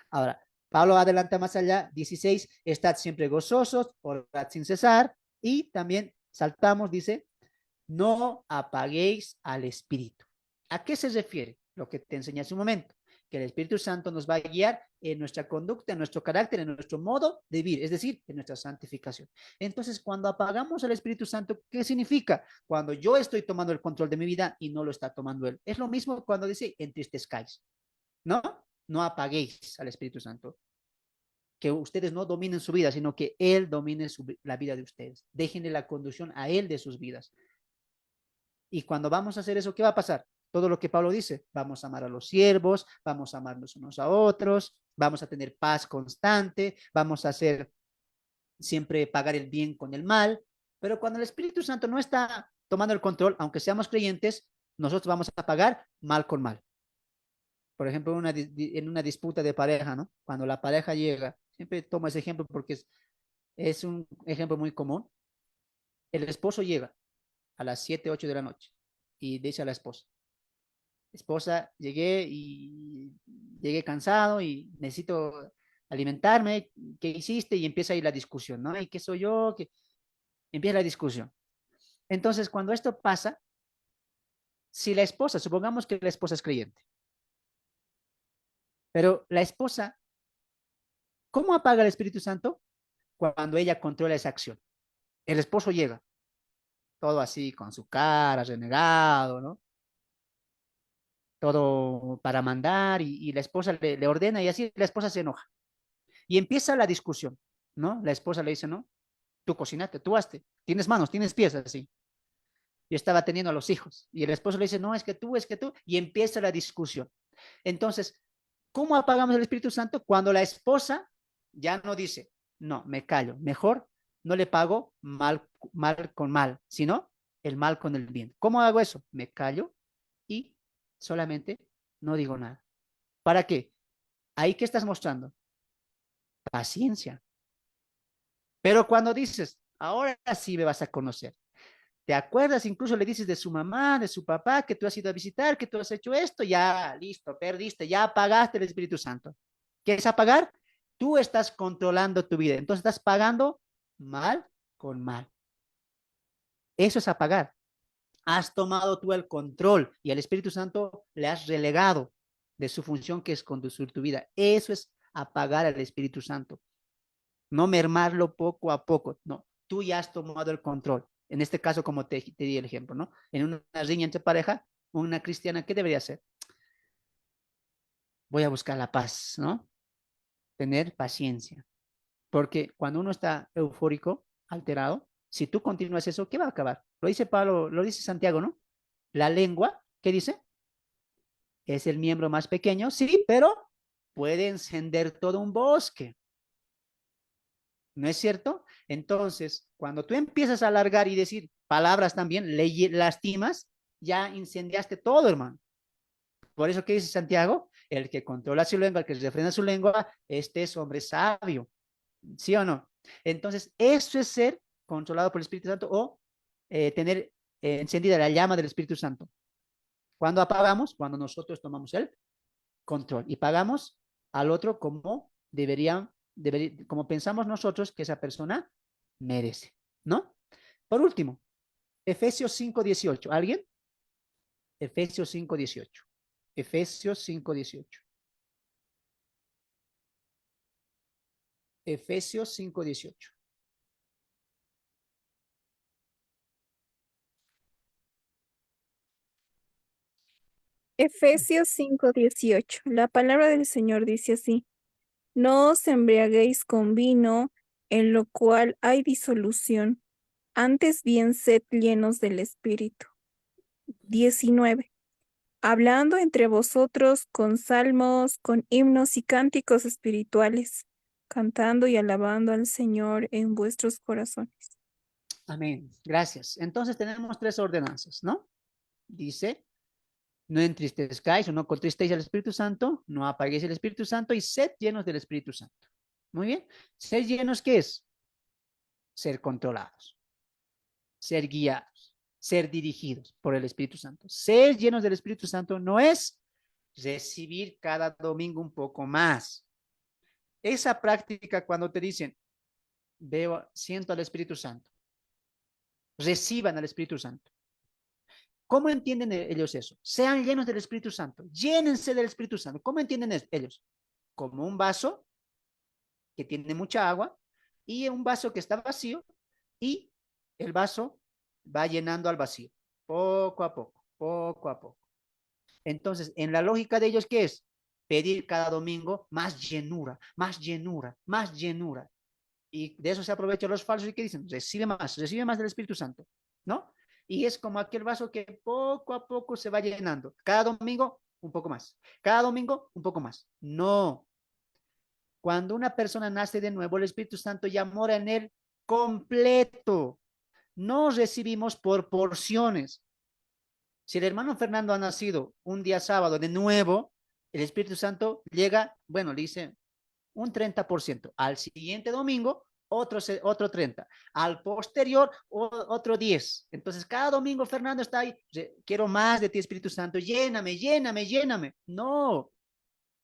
Ahora, Pablo adelanta más allá, 16, estad siempre gozosos, orad sin cesar, y también saltamos, dice, no apaguéis al Espíritu. ¿A qué se refiere? Lo que te enseñé hace un momento, que el Espíritu Santo nos va a guiar en nuestra conducta, en nuestro carácter, en nuestro modo de vivir, es decir, en nuestra santificación. Entonces, cuando apagamos al Espíritu Santo, ¿qué significa? Cuando yo estoy tomando el control de mi vida y no lo está tomando Él. Es lo mismo cuando dice, entristezcáis, ¿no? No apaguéis al Espíritu Santo. Que ustedes no dominen su vida, sino que Él domine la vida de ustedes. Déjenle la conducción a Él de sus vidas. Y cuando vamos a hacer eso, ¿qué va a pasar? Todo lo que Pablo dice, vamos a amar a los siervos, vamos a amarnos unos a otros, vamos a tener paz constante, vamos a hacer siempre pagar el bien con el mal, pero cuando el Espíritu Santo no está tomando el control, aunque seamos creyentes, nosotros vamos a pagar mal con mal. Por ejemplo, en una disputa de pareja, ¿no? Cuando la pareja llega, siempre tomo ese ejemplo porque es un ejemplo muy común. El esposo llega a las 7, 8 de la noche y dice a la esposa, llegué cansado y necesito alimentarme, ¿qué hiciste? Y empieza ahí la discusión, ¿no? ¿Y qué soy yo? Empieza la discusión. Entonces, cuando esto pasa, si la esposa, supongamos que la esposa es creyente, pero la esposa, ¿cómo apaga el Espíritu Santo? Cuando ella controla esa acción. El esposo llega, todo así, con su cara, renegado, ¿no? Todo para mandar y la esposa le ordena y así la esposa se enoja. Y empieza la discusión, ¿no? La esposa le dice, ¿no? Tú cocinaste, tú hazte, tienes manos, tienes pies, así. Yo estaba teniendo a los hijos. Y el esposo le dice, no, es que tú, y empieza la discusión. Entonces, ¿cómo apagamos el Espíritu Santo? Cuando la esposa ya no dice, no, me callo, mejor no le pago mal con mal, sino el mal con el bien. ¿Cómo hago eso? Me callo y solamente no digo nada. ¿Para qué? Ahí que estás mostrando paciencia. Pero cuando dices, ahora sí me vas a conocer, ¿te acuerdas? Incluso le dices de su mamá, de su papá, que tú has ido a visitar, que tú has hecho esto, ya, listo, perdiste, ya apagaste el Espíritu Santo. ¿Qué es apagar? Tú estás controlando tu vida, entonces estás pagando mal con mal. Eso es apagar. Has tomado tú el control y al Espíritu Santo le has relegado de su función que es conducir tu vida. Eso es apagar al Espíritu Santo. No mermarlo poco a poco, no. Tú ya has tomado el control. En este caso, como te di el ejemplo, ¿no? En una riña entre pareja, una cristiana, ¿qué debería hacer? Voy a buscar la paz, ¿no? Tener paciencia. Porque cuando uno está eufórico, alterado, si tú continúas eso, ¿qué va a acabar? Lo dice Pablo, lo dice Santiago, ¿no? La lengua, ¿qué dice? Es el miembro más pequeño, sí, pero puede encender todo un bosque. ¿No es cierto? Entonces, cuando tú empiezas a alargar y decir palabras también, le lastimas, ya incendiaste todo, hermano. Por eso, ¿qué dice Santiago? El que controla su lengua, el que refrena su lengua, este es hombre sabio. ¿Sí o no? Entonces, eso es ser controlado por el Espíritu Santo o tener encendida la llama del Espíritu Santo. ¿Cuándo apagamos? Cuando nosotros tomamos el control y pagamos al otro como como pensamos nosotros que esa persona merece, ¿no? Por último, Efesios 5:18. ¿Alguien? Efesios 5:18. Efesios 5:18. Efesios 5:18. Efesios 5:18. La palabra del Señor dice así: No os embriaguéis con vino, en lo cual hay disolución, antes bien sed llenos del Espíritu. 19. Hablando entre vosotros con salmos, con himnos y cánticos espirituales, cantando y alabando al Señor en vuestros corazones. Amén. Gracias. Entonces tenemos tres ordenanzas, ¿no? Dice, No entristezcáis o no contristéis al Espíritu Santo, no apaguéis el Espíritu Santo y sed llenos del Espíritu Santo. Muy bien. Ser llenos, ¿qué es? Ser controlados, ser guiados, ser dirigidos por el Espíritu Santo. Ser llenos del Espíritu Santo no es recibir cada domingo un poco más. Esa práctica cuando te dicen, veo, siento al Espíritu Santo, reciban al Espíritu Santo. ¿Cómo entienden ellos eso? Sean llenos del Espíritu Santo, llénense del Espíritu Santo. ¿Cómo entienden ellos? Como un vaso que tiene mucha agua y un vaso que está vacío y el vaso va llenando al vacío, poco a poco, poco a poco. Entonces, en la lógica de ellos, ¿qué es? Pedir cada domingo más llenura, más llenura, más llenura. Y de eso se aprovechan los falsos y que dicen, recibe más del Espíritu Santo, ¿no? Y es como aquel vaso que poco a poco se va llenando. Cada domingo, un poco más. Cada domingo, un poco más. No. Cuando una persona nace de nuevo, el Espíritu Santo ya mora en él completo. No recibimos por porciones. Si el hermano Fernando ha nacido un día sábado de nuevo, el Espíritu Santo llega, bueno, le dice un 30%. Al siguiente domingo, otro 30. Al posterior, otro 10. Entonces, cada domingo Fernando está ahí, quiero más de ti, Espíritu Santo, lléname, lléname, lléname. No,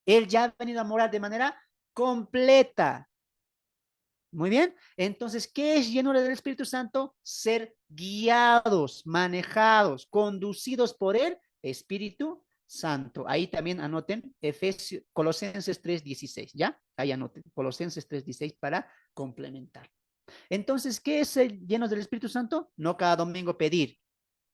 él ya ha venido a morar de manera completa. Muy bien. Entonces, ¿qué es llenura del Espíritu Santo? Ser guiados, manejados, conducidos por el Espíritu Santo. Ahí también anoten Colosenses 3:16, ¿ya? Ahí anoten Colosenses 3:16 para complementar. Entonces, ¿qué es ser llenos del Espíritu Santo? No cada domingo pedir,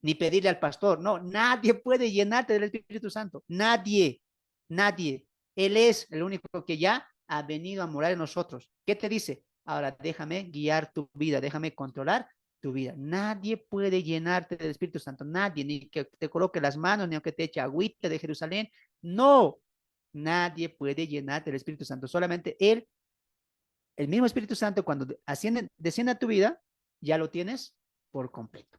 ni pedirle al pastor. No, nadie puede llenarte del Espíritu Santo. Nadie, nadie. Él es el único que ya ha venido a morar en nosotros. ¿Qué te dice? Ahora déjame guiar tu vida, déjame controlar tu vida. Nadie puede llenarte del Espíritu Santo, nadie, ni que te coloque las manos, ni aunque te eche agüita de Jerusalén. No, nadie puede llenarte del Espíritu Santo, solamente Él, el mismo Espíritu Santo, cuando desciende a tu vida, ya lo tienes por completo.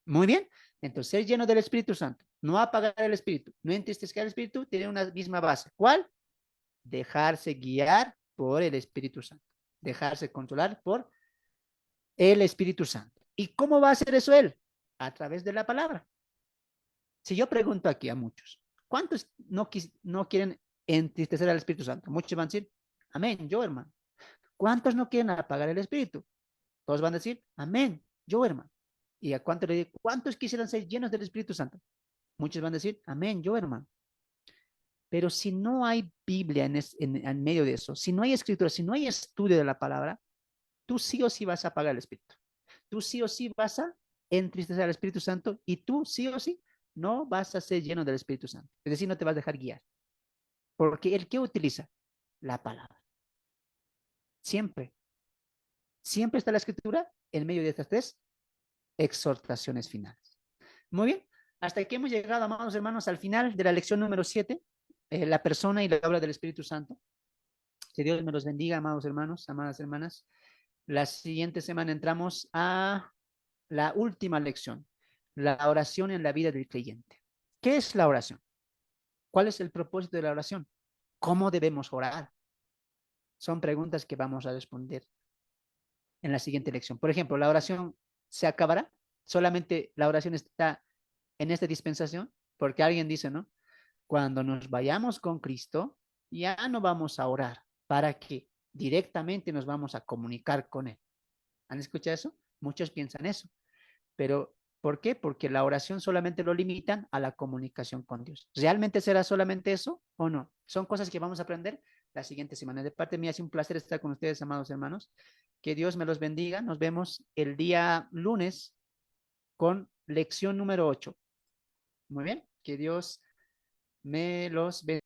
Muy bien, entonces ser lleno del Espíritu Santo, no apagar el Espíritu, no entristecer el Espíritu, tiene una misma base. ¿Cuál? Dejarse guiar por el Espíritu Santo, dejarse controlar por el Espíritu Santo. ¿Y cómo va a hacer eso él? A través de la palabra. Si yo pregunto aquí a muchos, ¿cuántos no quieren entristecer al Espíritu Santo? Muchos van a decir, amén, yo hermano. ¿Cuántos no quieren apagar el Espíritu? Todos van a decir, amén, yo hermano. ¿Y a cuántos le digo, cuántos quisieran ser llenos del Espíritu Santo? Muchos van a decir, amén, yo hermano. Pero si no hay Biblia en medio de eso, si no hay escritura, si no hay estudio de la palabra, tú sí o sí vas a apagar el Espíritu. Tú sí o sí vas a entristecer al Espíritu Santo y tú sí o sí no vas a ser lleno del Espíritu Santo. Es decir, no te vas a dejar guiar. Porque el que utiliza la palabra. Siempre. Siempre está la escritura en medio de estas tres exhortaciones finales. Muy bien. Hasta aquí hemos llegado, amados hermanos, al final de la lección número 7, la persona y la obra del Espíritu Santo. Que Dios me los bendiga, amados hermanos, amadas hermanas. La siguiente semana entramos a la última lección, la oración en la vida del creyente. ¿Qué es la oración? ¿Cuál es el propósito de la oración? ¿Cómo debemos orar? Son preguntas que vamos a responder en la siguiente lección. Por ejemplo, ¿la oración se acabará? ¿Solamente la oración está en esta dispensación? Porque alguien dice, ¿no? Cuando nos vayamos con Cristo, ya no vamos a orar. ¿Para qué? Directamente nos vamos a comunicar con Él. ¿Han escuchado eso? Muchos piensan eso. Pero, ¿por qué? Porque la oración solamente lo limitan a la comunicación con Dios. ¿Realmente será solamente eso o no? Son cosas que vamos a aprender la siguiente semana. De parte mía, es un placer estar con ustedes, amados hermanos. Que Dios me los bendiga. Nos vemos el día lunes con lección número 8. Muy bien. Que Dios me los bendiga.